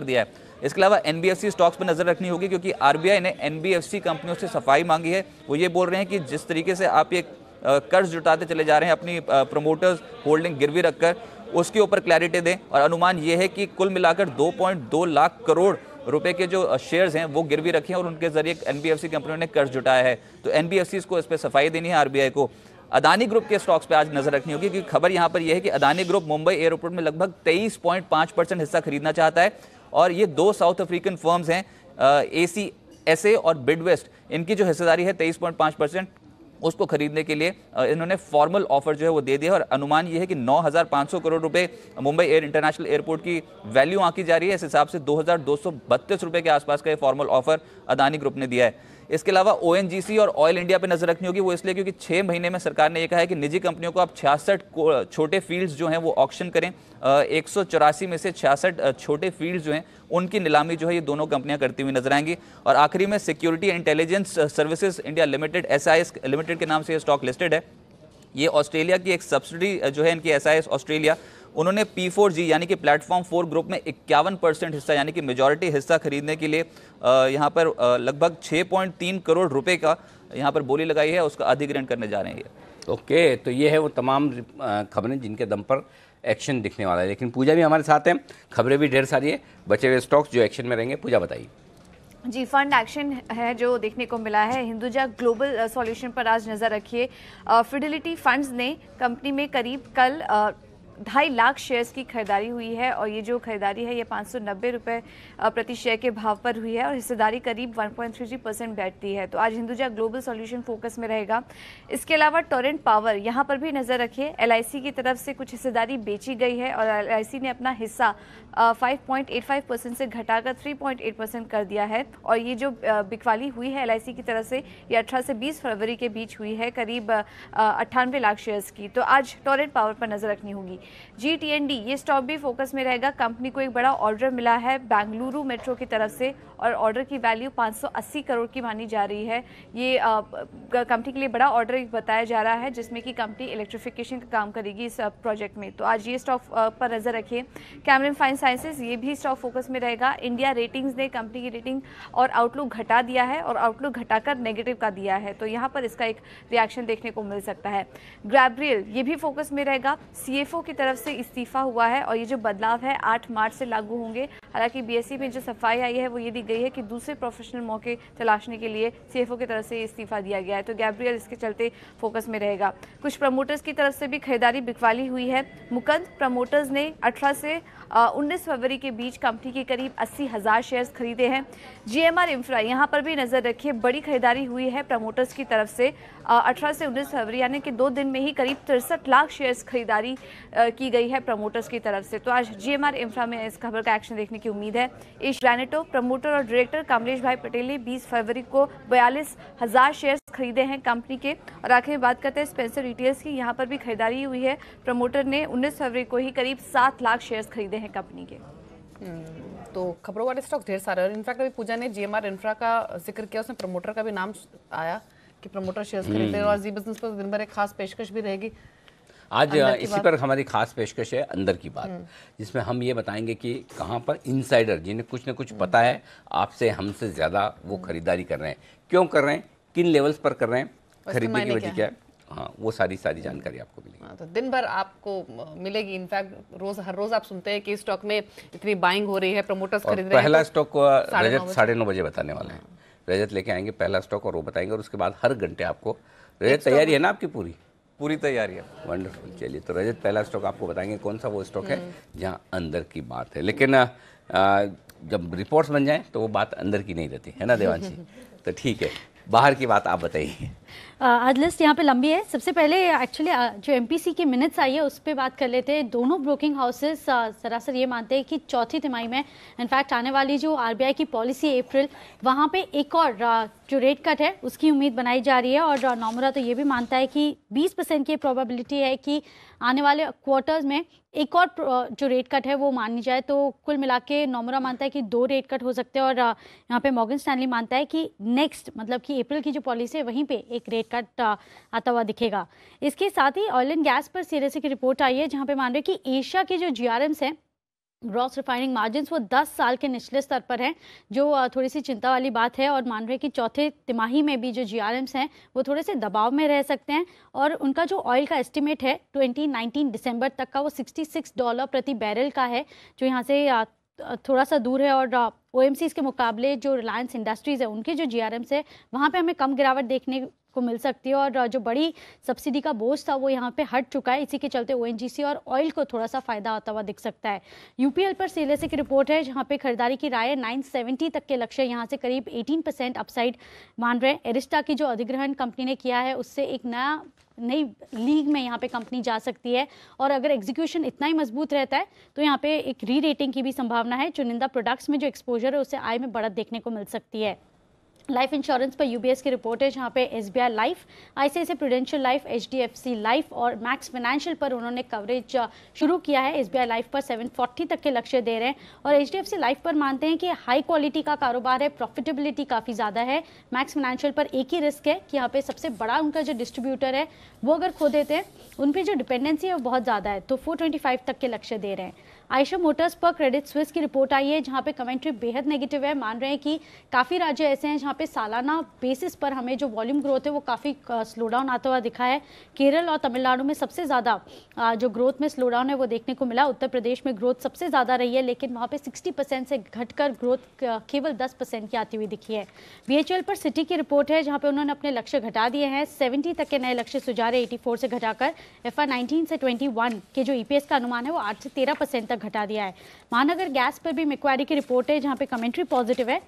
दिया है। इसके अलावा NBFC स्टॉक्स पर नजर रखनी होगी, क्योंकि RBI ने NBFC कंपनियों से सफाई मांगी है। वो ये बोल रहे हैं कि जिस तरीके से आप ये कर्ज जुटाते चले जा रहे हैं अपनी प्रमोटर्स होल्डिंग गिरवी रखकर, उसके ऊपर क्लैरिटी दें। और अनुमान ये है कि कुल मिलाकर 2.2 लाख करोड़ रुपए के जो शेयर्स हैं वो गिरवी रखे हैं और उनके जरिए NBFC कंपनियों ने कर्ज जुटाया है। तो NBFCs को इस पर सफाई देनी है RBI को। अदानी ग्रुप के स्टॉक्स पे आज नजर रखनी होगी, क्योंकि खबर यहां पर यह है कि अदानी ग्रुप मुंबई एयरपोर्ट में लगभग 23.5% हिस्सा खरीदना चाहता है, और ये दो साउथ अफ्रीकन फर्म्स हैं ACSA और बिडवेस्ट, इनकी जो हिस्सेदारी है 23.5%, उसको खरीदने के लिए इन्होंने फॉर्मल ऑफर जो है वो दे दिया। और अनुमान ये है कि 9,500 करोड़ रुपए मुंबई इंटरनेशनल एयरपोर्ट की वैल्यू आंकी जा रही है। इस हिसाब से 2,232 रुपए के आसपास का ये फॉर्मल ऑफर अदानी ग्रुप ने दिया है। इसके अलावा ONGC और ऑयल इंडिया पे नजर रखनी होगी, वो इसलिए क्योंकि 6 महीने में सरकार ने यह कहा है कि निजी कंपनियों को आप 66 छोटे फील्ड्स जो हैं वो ऑक्शन करें। 184 में से 66 छोटे फील्ड्स जो हैं उनकी नीलामी जो है ये दोनों कंपनियां करती हुई नजर आएंगी। और आखिरी में security intelligence services India limited SIS limited के नाम से ये स्टॉक लिस्टेड है। ये ऑस्ट्रेलिया की एक सब्सिडी जो है इनकी SIS ऑस्ट्रेलिया, उन्होंने P4G यानी कि प्लेटफॉर्म 4 ग्रुप में 51% हिस्सा यानी कि मेजॉरिटी हिस्सा खरीदने के लिए यहाँ पर लगभग 6.3 करोड़ रुपए का यहाँ पर बोली लगाई है, उसका अधिग्रहण करने जा रहे हैं। ओके, तो ये है वो तमाम खबरें जिनके दम पर एक्शन दिखने वाला है। लेकिन पूजा भी हमारे साथ है, खबरें भी ढेर सारी है, बचे हुए स्टॉक्स जो एक्शन में रहेंगे। पूजा बताइए। जी, फंड एक्शन है जो देखने को मिला है। हिंदुजा ग्लोबल सॉल्यूशन पर आज नज़र रखिए। फिडेलिटी फंड्स ने कंपनी में करीब कल 2.5 लाख शेयर्स की खरीदारी हुई है और ये जो खरीदारी है ये 590 रुपये प्रति शेयर के भाव पर हुई है और हिस्सेदारी करीब 1.33% बैठती है। तो आज हिंदुजा ग्लोबल सॉल्यूशन फोकस में रहेगा। इसके अलावा टोरेंट पावर यहाँ पर भी नज़र रखिए। LIC की तरफ से कुछ हिस्सेदारी बेची गई है और LIC ने अपना हिस्सा 5.85% से घटाकर 3.8% कर दिया है और ये जो बिकवाली हुई है LIC की तरफ से ये 18 से 20 फरवरी के बीच हुई है, करीब 98 लाख शेयर्स की। तो आज टोरेंट पावर पर नज़र रखनी होगी। GTND ये स्टॉक भी फोकस में रहेगा। कंपनी को एक बड़ा ऑर्डर मिला है बेंगलुरु मेट्रो की तरफ से और ऑर्डर की वैल्यू 580 करोड़ की मानी जा रही है। ये कंपनी के लिए बड़ा ऑर्डर बताया जा रहा है जिसमें कि कंपनी इलेक्ट्रिफिकेशन का काम करेगी इस प्रोजेक्ट में। तो आज ये स्टॉक पर नजर रखिए। कैमरन फाइन साइंसेज ये भी स्टॉक फोकस में रहेगा। इंडिया रेटिंग्स ने कंपनी की रेटिंग और आउटलुक घटा दिया है और आउटलुक घटाकर नेगेटिव का दिया है, तो यहाँ पर इसका एक रिएक्शन देखने को मिल सकता है। गैब्रियल ये भी फोकस में रहेगा। CFO की तरफ से इस्तीफा हुआ है और ये जो बदलाव है 8 मार्च से लागू होंगे। हालांकि BSE में जो सफाई आई है वो ये दी गई है कि दूसरे प्रोफेशनल मौके तलाशने के लिए CFO की तरफ से इस्तीफा दिया गया है। तो गैब्रियल इसके चलते फोकस में रहेगा। कुछ प्रमोटर्स की तरफ से भी खरीदारी बिकवाली हुई है। मुकंद प्रमोटर्स ने 18 से 19 फरवरी के बीच कंपनी के करीब 80,000 शेयर्स खरीदे हैं। GMR इंफ्रा यहाँ पर भी नजर रखिए। बड़ी खरीदारी हुई है प्रमोटर्स की तरफ से 18 से 19 फरवरी यानी कि 2 दिन में ही करीब 63 लाख शेयर्स खरीदारी की गई है प्रमोटर्स की तरफ से। तो आज GMR इंफ्रा में इस खबर का एक्शन देखने की उम्मीद है। ग्रैनेटो प्रमोटर और डायरेक्टर कमलेश भाई पटेल ने 20 फरवरी को 42,000 शेयर्स खरीदे हैं कंपनी के। और आखिर में बात करते हैं स्पेंसर रिटेल्स की। यहाँ पर भी खरीदारी हुई है। प्रमोटर ने 19 फरवरी को ही करीब 7 लाख शेयर्स खरीदे हैं कंपनी के। तो खबरों वाले स्टॉक ढेर सारे और इनफैक्ट अभी पूजा ने GMR इंफ्रा का जिक्र किया, उसमें प्रमोटर का भी नाम आया कि प्रमोटर शेयर्स खरीदे और जी बिजनेस पर दिन भर एक खास पेशकश भी रहेगी। आज इसी पर हमारी खास पेशकश है अंदर की बात, जिसमें हम ये बताएंगे कि कहाँ पर इनसाइडर जिन्हें कुछ न कुछ पता है आपसे हमसे ज़्यादा वो खरीदारी कर रहे हैं, क्यों कर रहे हैं, किन लेवल्स पर कर रहे हैं, खरीदने की वजह क्या है, हाँ वो सारी जानकारी आपको मिलेगी। तो दिन भर आपको मिलेगी। इनफैक्ट हर रोज आप सुनते हैं कि स्टॉक में इतनी बाइंग हो रही है, प्रमोटर्स खरीद रहे हैं। पहला स्टॉक रजत 9:30 बजे बताने वाले हैं। रजत लेके आएंगे पहला स्टॉक और वो बताएंगे और उसके बाद हर घंटे आपको। रजत तैयारी है ना आपकी पूरी तैयारी है? वंडरफुल। चलिए तो रजत पहला स्टॉक आपको बताएंगे कौन सा वो स्टॉक है जहां अंदर की बात है। लेकिन जब रिपोर्ट्स बन जाएं तो वो बात अंदर की नहीं रहती है ना देवांशी? तो ठीक है, बाहर की बात आप बताइए। आज लिस्ट यहाँ पे लंबी है। सबसे पहले एक्चुअली जो MPC की मिनट्स आई है उस पर बात कर लेते हैं। दोनों ब्रोकिंग हाउसेस सरासर ये मानते हैं कि चौथी तिमाही में इनफैक्ट आने वाली जो RBI की पॉलिसी अप्रैल, वहाँ पे एक और जो रेट कट है उसकी उम्मीद बनाई जा रही है। और नोमुरा तो ये भी मानता है कि 20% की प्रोबेबिलिटी है कि आने वाले क्वार्टर्स में एक और जो रेट कट है वो मानी जाए। तो कुल मिला के नोमुरा मानता है कि 2 रेट कट हो सकते हैं और यहाँ पे मॉर्गन स्टैनली मानता है कि नेक्स्ट मतलब कि अप्रैल की जो पॉलिसी है वहीं पे एक रेट कट आता हुआ दिखेगा। इसके साथ ही ऑयल एंड गैस पर CRSA की रिपोर्ट आई है जहाँ पे मान रहे हैं कि एशिया के जो GRMs हैं, ग्रॉस रिफाइनिंग मार्जिन्स, वो 10 साल के निचले स्तर पर हैं, जो थोड़ी सी चिंता वाली बात है। और मान रहे हैं कि चौथे तिमाही में भी जो GRMs हैं वो थोड़े से दबाव में रह सकते हैं। और उनका जो ऑयल का एस्टिमेट है 2019 दिसंबर तक का वो $66 प्रति बैरल का है, जो यहाँ से थोड़ा सा दूर है। और OMCs के मुकाबले जो रिलायंस इंडस्ट्रीज़ है उनके जो GRMs है वहाँ पे हमें कम गिरावट देखने को मिल सकती है। और जो बड़ी सब्सिडी का बोझ था वो यहाँ पे हट चुका है। इसी के चलते ONGC और ऑयल को थोड़ा सा फायदा आता हुआ दिख सकता है। UPL पर CRSA की रिपोर्ट है जहाँ पे खरीदारी की राय 970 तक के लक्ष्य, यहाँ से करीब 18% अपसाइड मान रहे हैं। एरिस्टा की जो अधिग्रहण कंपनी ने किया है उससे एक नई लीग में यहाँ पे कंपनी जा सकती है। और अगर एग्जीक्यूशन इतना ही मजबूत रहता है तो यहाँ पे एक री रेटिंग की भी संभावना है। चुनिंदा प्रोडक्ट्स में जो एक्सपोजर है उससे आय में बढ़त देखने को मिल सकती है। लाइफ इंश्योरेंस पर UBS की रिपोर्ट है जहाँ पे SBI life, ICICI prudential life, HDFC life और मैक्स फाइनेंशियल पर उन्होंने कवरेज शुरू किया है। SBI लाइफ पर 740 तक के लक्ष्य दे रहे हैं और HDFC लाइफ पर मानते हैं कि हाई क्वालिटी का कारोबार है, प्रॉफिटेबिलिटी काफ़ी ज़्यादा है। मैक्स फाइनेंशियल पर एक ही रिस्क है कि यहाँ पे सबसे बड़ा उनका जो डिस्ट्रीब्यूटर है वो अगर खो देते हैं उन पर जो डिपेंडेंसी है वो बहुत ज़्यादा है, तो 425 तक के लक्ष्य दे रहे हैं। आयशा मोटर्स पर क्रेडिट स्विस की रिपोर्ट आई है जहाँ पे कमेंट्री बेहद नेगेटिव है। मान रहे हैं कि काफ़ी राज्य ऐसे हैं जहाँ यहाँ पे सालाना बेसिस पर हमें जो वॉल्यूम ग्रोथ है वो काफ़ी स्लो डाउन आता हुआ दिखा है। केरल और तमिलनाडु में सबसे ज़्यादा जो ग्रोथ में स्लो डाउन है वो देखने को मिला। उत्तर प्रदेश में ग्रोथ सबसे ज़्यादा रही है, लेकिन वहाँ पे 60% से घटकर ग्रोथ केवल 10% की आती हुई दिखी है। BHL पर सिटी की रिपोर्ट है, जहाँ पे उन्होंने अपने लक्ष्य घटा दिए हैं। 70 तक के नए लक्ष्य सुझारे 84 से घटाकर FY 19 से 21 के जो EPS का अनुमान है वो 8 से 13% तक घटा दिया है। महानगर गैस पर भी मैक्वारी की रिपोर्ट है, जहाँ पे कमेंट्री पॉजिटिव है।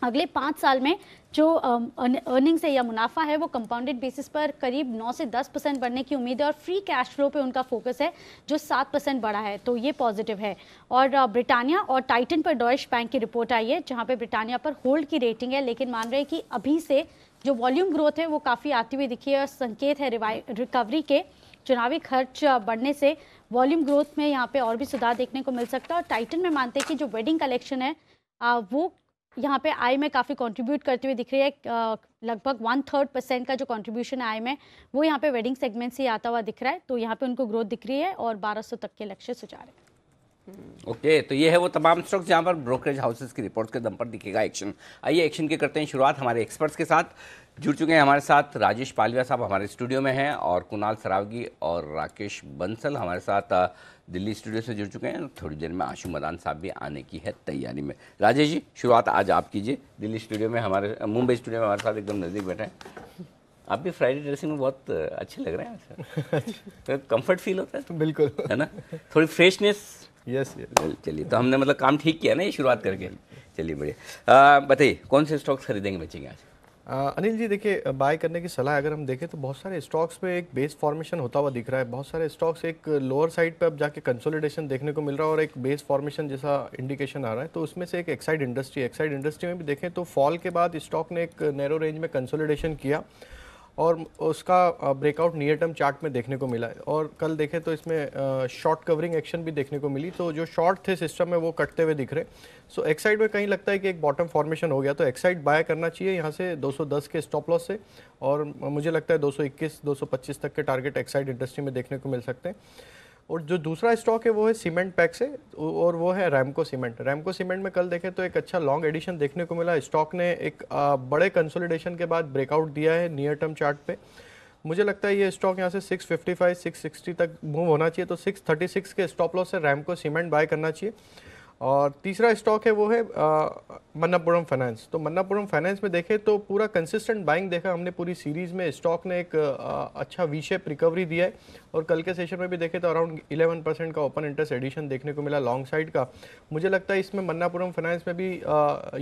अगले 5 साल में जो अर्निंग्स है या मुनाफा है वो कंपाउंडेड बेसिस पर करीब 9 से 10% बढ़ने की उम्मीद है, और फ्री कैश फ्लो पे उनका फोकस है जो 7% बढ़ा है, तो ये पॉजिटिव है। और ब्रिटानिया और टाइटन पर डॉइश बैंक की रिपोर्ट आई है, जहाँ पे ब्रिटानिया पर होल्ड की रेटिंग है, लेकिन मान रहे हैं कि अभी से जो वॉल्यूम ग्रोथ है वो काफ़ी आती हुई दिखी है और संकेत है रिकवरी के। चुनावी खर्च बढ़ने से वॉल्यूम ग्रोथ में यहाँ पे और भी सुधार देखने को मिल सकता है। और टाइटन में मानते हैं कि जो वेडिंग कलेक्शन है वो यहाँ पे आय में काफ़ी कंट्रीब्यूट करती हुई दिख रही है। लगभग 1/3% का जो कंट्रीब्यूशन है आय में वो यहाँ पे वेडिंग सेगमेंट से आता हुआ दिख रहा है, तो यहाँ पे उनको ग्रोथ दिख रही है और 1200 तक के लक्ष्य सुझारे। ओके, तो ये है वो तमाम स्टॉक्स जहाँ पर ब्रोकरेज हाउसेस की रिपोर्ट के दम पर दिखेगा एक्शन। आइए एक्शन के करते हैं शुरुआत हमारे एक्सपर्ट्स के साथ। जुड़ चुके हैं हमारे साथ राजेश पालविया साहब हमारे स्टूडियो में हैं, और कुणाल सरावगी और राकेश बंसल हमारे साथ दिल्ली स्टूडियो से जुड़ चुके हैं। थोड़ी देर में आशु मदान साहब भी आने की है तैयारी में। राजेश जी, शुरुआत आज आप कीजिए। दिल्ली स्टूडियो में हमारे, मुंबई स्टूडियो में हमारे साथ एकदम नज़दीक बैठे हैं। आप भी फ्राइडे ड्रेसिंग में बहुत अच्छे लग रहे हैं, तो कंफर्ट फील होता है। बिल्कुल, है ना, थोड़ी फ्रेशनेस। यस। चलिए, तो हमने मतलब काम ठीक किया ना ये शुरुआत करके। चलिए बढ़िया। बताइए कौन से स्टॉक्स खरीदेंगे बेचेंगे आज? अनिल जी देखिए, बाय करने की सलाह अगर हम देखें तो बहुत सारे स्टॉक्स में एक बेस फॉर्मेशन होता हुआ दिख रहा है। बहुत सारे स्टॉक्स एक लोअर साइड पे अब जाके कंसोलिडेशन देखने को मिल रहा है और एक बेस फॉर्मेशन जैसा इंडिकेशन आ रहा है। तो उसमें से एक एक्साइड इंडस्ट्री में भी देखें तो फॉल के बाद स्टॉक ने एक नैरो रेंज में कंसोलिडेशन किया और उसका ब्रेकआउट नियर टर्म चार्ट में देखने को मिला है। और कल देखें तो इसमें शॉर्ट कवरिंग एक्शन भी देखने को मिली, तो जो शॉर्ट थे सिस्टम में वो कटते हुए दिख रहे। सो एक्साइड में कहीं लगता है कि एक बॉटम फॉर्मेशन हो गया, तो एक्साइड बाय करना चाहिए यहाँ से 210 के स्टॉप लॉस से, और मुझे लगता है 221 225 तक के टारगेट एक्साइड इंडस्ट्री में देखने को मिल सकते हैं। और जो दूसरा स्टॉक है वो है सीमेंट पैक से, और वो है रैमको सीमेंट में कल देखें तो एक अच्छा लॉन्ग एडिशन देखने को मिला। स्टॉक ने एक बड़े कंसोलिडेशन के बाद ब्रेकआउट दिया है नियर टर्म चार्ट पे। मुझे लगता है ये स्टॉक यहाँ से 655 660 तक मूव होना चाहिए, तो 636 के स्टॉप लॉस से रैमको सीमेंट बाय करना चाहिए। और तीसरा स्टॉक है वो है मन्नापुरम फाइनेंस। तो मन्नापुरम फाइनेंस में देखें तो पूरा कंसिस्टेंट बाइंग देखा हमने पूरी सीरीज में। स्टॉक ने एक अच्छा वी शेप रिकवरी दिया है, और कल के सेशन में भी देखें तो अराउंड 11% का ओपन इंटरेस्ट एडिशन देखने को मिला लॉन्ग साइड का। मुझे लगता है इसमें मन्नापुरम फाइनेंस में भी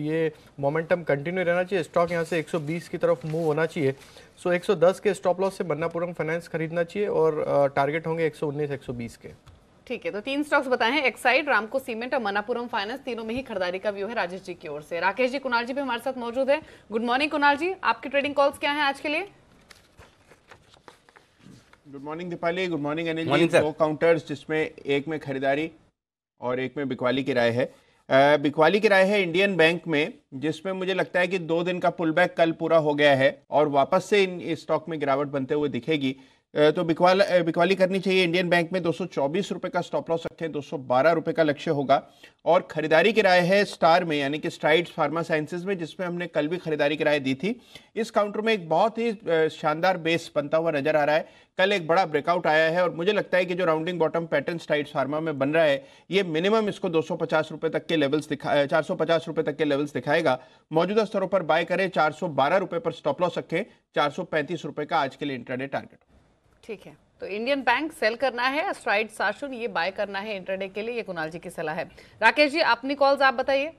ये मोमेंटम कंटिन्यू रहना चाहिए। स्टॉक यहाँ से 120 की तरफ मूव होना चाहिए। सो 110 के स्टॉप लॉस से मन्नापुरम फाइनेंस खरीदना चाहिए, और टारगेट होंगे 119 120 के। ठीक है, तो 3 स्टॉक्स बताए हैं, एक्साइड, रामको सीमेंट और मन्नापुरम फाइनेंस। तीनों में ही खरीदारी का व्यू है राजेश जी की ओर से। राकेश जी, कुणाल जी भी हमारे साथ मौजूद है। गुड मॉर्निंग कुणाल जी, आपके ट्रेडिंग कॉल्स क्या हैं आज के लिए? Good morning Deepali, good morning Anil ji. 2 counters जिसमें एक में खरीदारी और एक में बिकवाली की राय है। बिकवाली की राय है इंडियन बैंक में, जिसमें मुझे लगता है कि 2 दिन का पुलबैक कल पूरा हो गया है और वापस से इन स्टॉक में गिरावट बनते हुए दिखेगी। तो बिकवाली करनी चाहिए। इंडियन बैंक में 224 रुपए का स्टॉप लॉस रखें, 212 रुपए का लक्ष्य होगा। और खरीदारी की राय है स्टार में, यानी कि स्ट्राइड्स फार्मा साइंसेज में, जिसमें हमने कल भी खरीदारी की राय दी थी। इस काउंटर में एक बहुत ही शानदार बेस बनता हुआ नजर आ रहा है। कल एक बड़ा ब्रेकआउट आया है और मुझे लगता है कि जो rounding bottom pattern strides pharma में बन रहा है, ये मिनिमम इसको 250 रुपए तक के लेवल्स 450 रुपए तक के लेवल्स दिखाएगा। मौजूदा स्तरों पर बाय करें, 412 रुपए पर स्टॉप लॉस रखें, 435 रुपए का आज के लिए इंट्राडे टारगेट। ठीक है, तो इंडियन बैंक सेल करना है, स्ट्राइड साशुन ये बाय करना है इंट्राडे के लिए, ये कुणाल जी की सलाह है। राकेश जी, अपनी कॉल्स आप बताइए।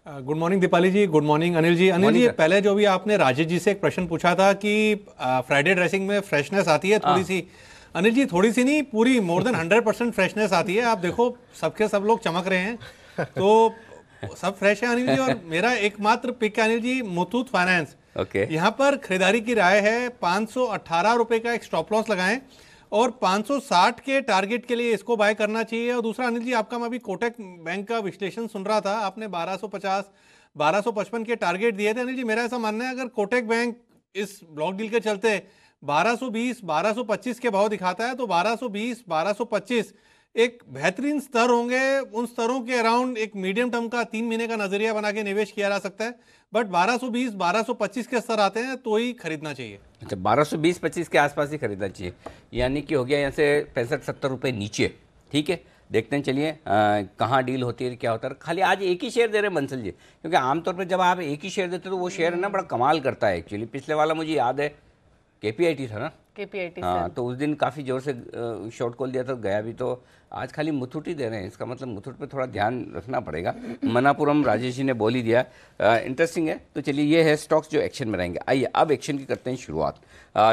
गुड मॉर्निंग दीपाली जी, गुड मॉर्निंग अनिल जी। अनिल जी, पहले जो भी आपने राजेश जी से एक प्रश्न पूछा था कि फ्राइडे ड्रेसिंग में फ्रेशनेस आती है थोड़ी सी, अनिल जी थोड़ी सी नहीं, पूरी मोर देन 100% फ्रेशनेस आती है। आप देखो सबके सब लोग चमक रहे हैं, तो सब फ्रेश है अनिल जी। और मेरा एकमात्र पिक है अनिल जी, मुथूट फाइनेंस। यहाँ पर खरीदारी की राय है, 518 रुपए का एक स्टॉप लॉस लगाएं और 560 के टारगेट के लिए इसको बाय करना चाहिए। और दूसरा अनिल जी, आपका मैं अभी कोटक बैंक का विश्लेषण सुन रहा था, आपने 1250 1255 के टारगेट दिए थे। अनिल जी, मेरा ऐसा मानना है अगर कोटक बैंक इस ब्लॉक डील के चलते 1220 1225 के भाव दिखाता है, तो 1220 1225 एक बेहतरीन स्तर होंगे, उन स्तरों के अराउंड एक मीडियम टर्म का 3 महीने का नजरिया बना के निवेश किया जा सकता है। बट 1220 1225 के स्तर आते हैं तो ही खरीदना चाहिए। अच्छा, 1220-25 के आसपास ही खरीदना चाहिए, यानी कि हो गया यहाँ से 65-70 रुपये नीचे। ठीक है, देखते हैं चलिए कहाँ डील होती है, क्या होता है। खाली आज एक ही शेयर दे रहे हैं बंसल जी, क्योंकि आमतौर पर जब आप एक ही शेयर देते हो तो वो शेयर है ना बड़ा कमाल करता है। एक्चुअली पिछले वाला मुझे याद है KPIT था ना, KPIT हाँ, तो उस दिन काफ़ी जोर से शॉर्ट कॉल दिया था, गया भी। तो आज खाली मुथूट ही दे रहे हैं, इसका मतलब मुथूट पे थोड़ा ध्यान रखना पड़ेगा। मनापुरम राजेश जी ने बोल ही दिया, इंटरेस्टिंग है। तो चलिए ये है स्टॉक्स जो एक्शन में रहेंगे। आइए अब एक्शन की करते हैं शुरुआत।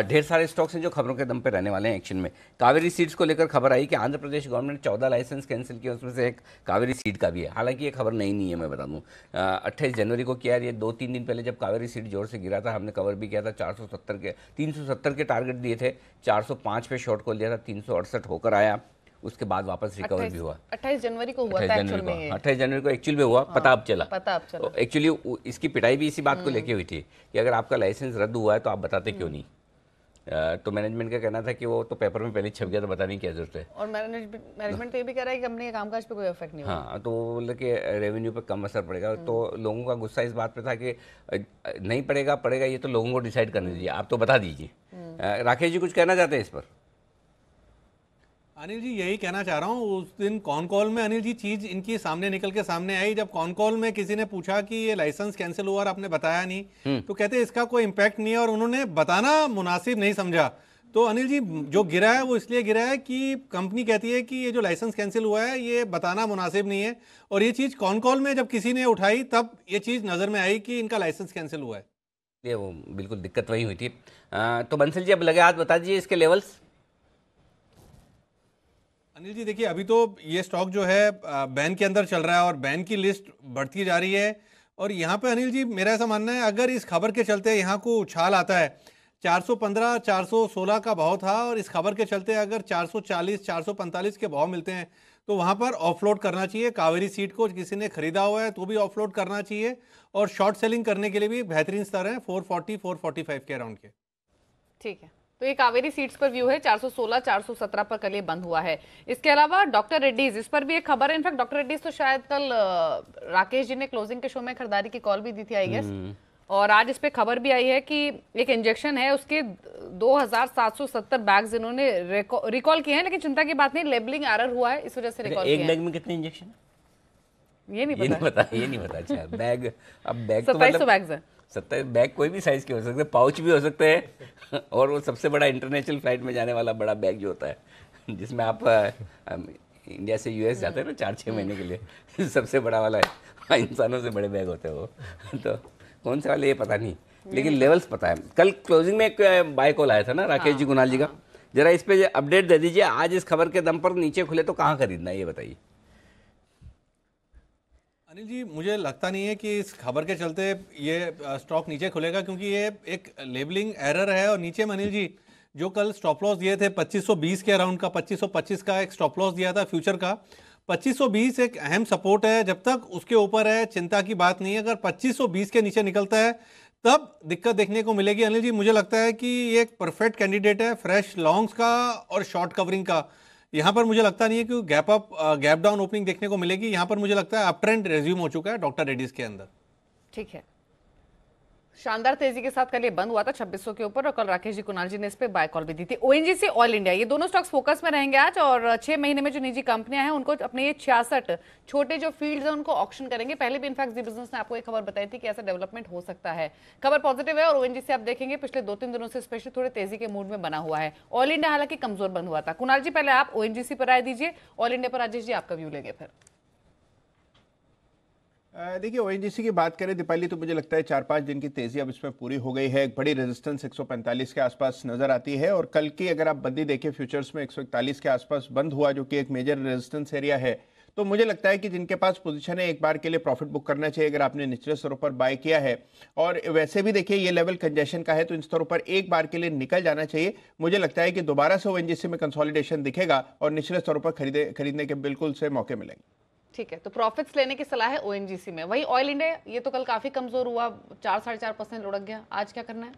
ढेर सारे स्टॉक्स हैं जो खबरों के दम पे रहने वाले हैं एक्शन में। कावेरी सीड्स को लेकर खबर आई कि Andhra Pradesh government 14 licence cancel किया, उसमें से एक कावेरी सीड का भी है। हालांकि ये खबर नहीं है, मैं बता दूं 28 जनवरी को किया। ये 2-3 दिन पहले जब कावेरी सीड जोर से गिरा था, हमने कवर भी किया था। 370 के टारगेट दिए थे, 405 पे शॉर्ट कॉल दिया था, 368 होकर आया, उसके बाद वापस रिकवर भी हुआ। 28 जनवरी को हुआ था एक्चुअल में, 28 जनवरी को एक्चुअल में हुआ। पता अब चला एक्चुअली इसकी पिटाई भी इसी बात को लेके हुई थी कि अगर आपका लाइसेंस रद्द हुआ है तो आप बताते क्यों नहीं। तो मैनेजमेंट का कहना था कि वो तो पेपर में पहले छप गया, तो बताने की क्या जरूरत है। और मैनेजमेंट तो ये भी कह रहा है कि कंपनी के कामकाज पे कोई इफेक्ट नहीं होगा। हाँ, तो वो बोले कि रेवेन्यू पे कम असर पड़ेगा। तो लोगों का गुस्सा इस बात पे था कि नहीं पड़ेगा, ये तो लोगों को डिसाइड करने दीजिए, आप तो बता दीजिए। राकेश जी कुछ कहना चाहते हैं इस पर? अनिल जी यही कहना चाह रहा हूँ, उस दिन कॉन कॉल में अनिल जी चीज इनकी सामने निकल के सामने आई। जब कॉन कॉल में किसी ने पूछा कि ये लाइसेंस कैंसिल हुआ और आपने बताया नहीं, तो कहते इसका कोई इम्पैक्ट नहीं है और उन्होंने बताना मुनासिब नहीं समझा। तो अनिल जी जो गिरा है वो इसलिए गिरा है कि कंपनी कहती है कि ये जो लाइसेंस कैंसिल हुआ है ये बताना मुनासिब नहीं है, और ये चीज कॉन कॉल में जब किसी ने उठाई तब ये चीज नजर में आई कि इनका लाइसेंस कैंसिल हुआ है। ये वो बिल्कुल दिक्कत वही हुई थी। तो बंसल जी अब लगे हाथ बता दीजिए इसके लेवल्स। अनिल जी देखिए, अभी तो ये स्टॉक जो है बैन के अंदर चल रहा है और बैन की लिस्ट बढ़ती जा रही है। और यहाँ पे अनिल जी मेरा ऐसा मानना है, अगर इस खबर के चलते यहाँ को उछाल आता है, 415 416 का भाव था और इस खबर के चलते अगर 440 445 के भाव मिलते हैं तो वहाँ पर ऑफलोड करना चाहिए। कावेरी सीड को किसी ने खरीदा हुआ है तो भी ऑफलोड करना चाहिए, और शॉर्ट सेलिंग करने के लिए भी बेहतरीन स्तर है 440 445 के अराउंड के। ठीक है, तो ये कावेरी सीट्स पर व्यू है। 416 417 पर कल ये बंद हुआ है। इसके अलावा डॉक्टर रेड्डीज, इस पर भी एक खबर है। इनफैक्ट डॉक्टर रेड्डीज तो शायद कल राकेश जी ने क्लोजिंग के शो में खरीदारी की कॉल भी दी थी आई गेस, और आज इस पे खबर भी आई है कि एक इंजेक्शन है उसके 2770 बैग्स इन्होंने रिकॉल किए हैं। लेकिन चिंता की बात नहीं, लेबलिंग एरर हुआ है, इस वजह से रिकॉल किया है। एक बैग में कितने इंजेक्शन है ये नहीं पता। अच्छा, बैग, अब बैग 2700 बैग्स है। 27 बैग कोई भी साइज के हो सकते हैं, पाउच भी हो सकते हैं, और वो सबसे बड़ा इंटरनेशनल फ्लाइट में जाने वाला बड़ा बैग जो होता है जिसमें आप इंडिया से US जाते हैं ना 4-6 महीने के लिए, सबसे बड़ा वाला है। इंसानों से बड़े बैग होते हैं वो। तो कौन से वाले ये पता नहीं, लेकिन लेवल्स पता है। कल क्लोजिंग में एक बाय कॉल आया था ना राकेश जी, कुणाल जी का, जरा इस पे अपडेट दे दीजिए। आज इस खबर के दम पर नीचे खुले तो कहाँ खरीदना है ये बताइए। अनिल जी मुझे लगता नहीं है कि इस खबर के चलते ये स्टॉक नीचे खुलेगा, क्योंकि ये एक लेबलिंग एरर है। और नीचे में अनिल जी जो कल स्टॉप लॉस दिए थे 2520 के अराउंड का, 2525 का एक स्टॉप लॉस दिया था फ्यूचर का। 2520 एक अहम सपोर्ट है, जब तक उसके ऊपर है चिंता की बात नहीं है। अगर 2520 के नीचे निकलता है तब दिक्कत देखने को मिलेगी। अनिल जी मुझे लगता है कि ये एक परफेक्ट कैंडिडेट है फ्रेश लॉन्ग्स का और शॉर्ट कवरिंग का। यहाँ पर मुझे लगता नहीं है कि gap up gap down opening देखने को मिलेगी। यहाँ पर मुझे लगता है अप ट्रेंड रेज्यूम हो चुका है डॉक्टर रेड्डीज के अंदर। ठीक है, शानदार तेजी के साथ कल ये बंद हुआ था 2600 के ऊपर, और कल राकेश जी कुणाल जी ने इस पे बाय कॉल भी दी थी। ONGC ऑयल इंडिया, ये दोनों स्टॉक्स फोकस में रहेंगे आज, और 6 महीने में जो निजी कंपनियां हैं उनको अपने ये 66 छोटे जो फील्ड्स हैं उनको ऑक्शन करेंगे। पहले भी इनफैक्ट जी बिजनेस ने आपको एक खबर बताई थी कि ऐसा डेवलपमेंट हो सकता है। खबर पॉजिटिव है, और ONGC आप देखेंगे पिछले 2-3 दिनों से स्पेशली थोड़े तेजी के मूड में बना हुआ है। ऑयल इंडिया हालांकि कमजोर बंद हुआ था। कुणाल जी पहले आप ONGC पर राय दीजिए, ऑयल इंडिया पर राजेश जी आपका व्यू लेंगे फिर। देखिए ONGC की बात करें दीपाली, तो मुझे लगता है 4-5 दिन की तेजी अब इसमें पूरी हो गई है। एक बड़ी रेजिस्टेंस 145 के आसपास नजर आती है, और कल की अगर आप बंदी देखें फ्यूचर्स में 141 के आसपास बंद हुआ, जो कि एक मेजर रेजिस्टेंस एरिया है। तो मुझे लगता है कि जिनके पास पोजीशन है एक बार के लिए प्रॉफिट बुक करना चाहिए अगर आपने निचले स्तरों पर बाय किया है। और वैसे भी देखिए ये लेवल कंजेशन का है, तो इन स्तरों पर एक बार के लिए निकल जाना चाहिए। मुझे लगता है कि दोबारा से ONGC में कंसोलिडेशन दिखेगा और निचले स्तरों पर खरीदने के बिल्कुल से मौके मिलेंगे। ठीक है, तो प्रॉफिट्स लेने की सलाह है ONGC में। वही ऑयल इंडिया, ये तो कल काफी कमजोर हुआ, 4-4.5% लुढ़क गया, आज क्या करना है?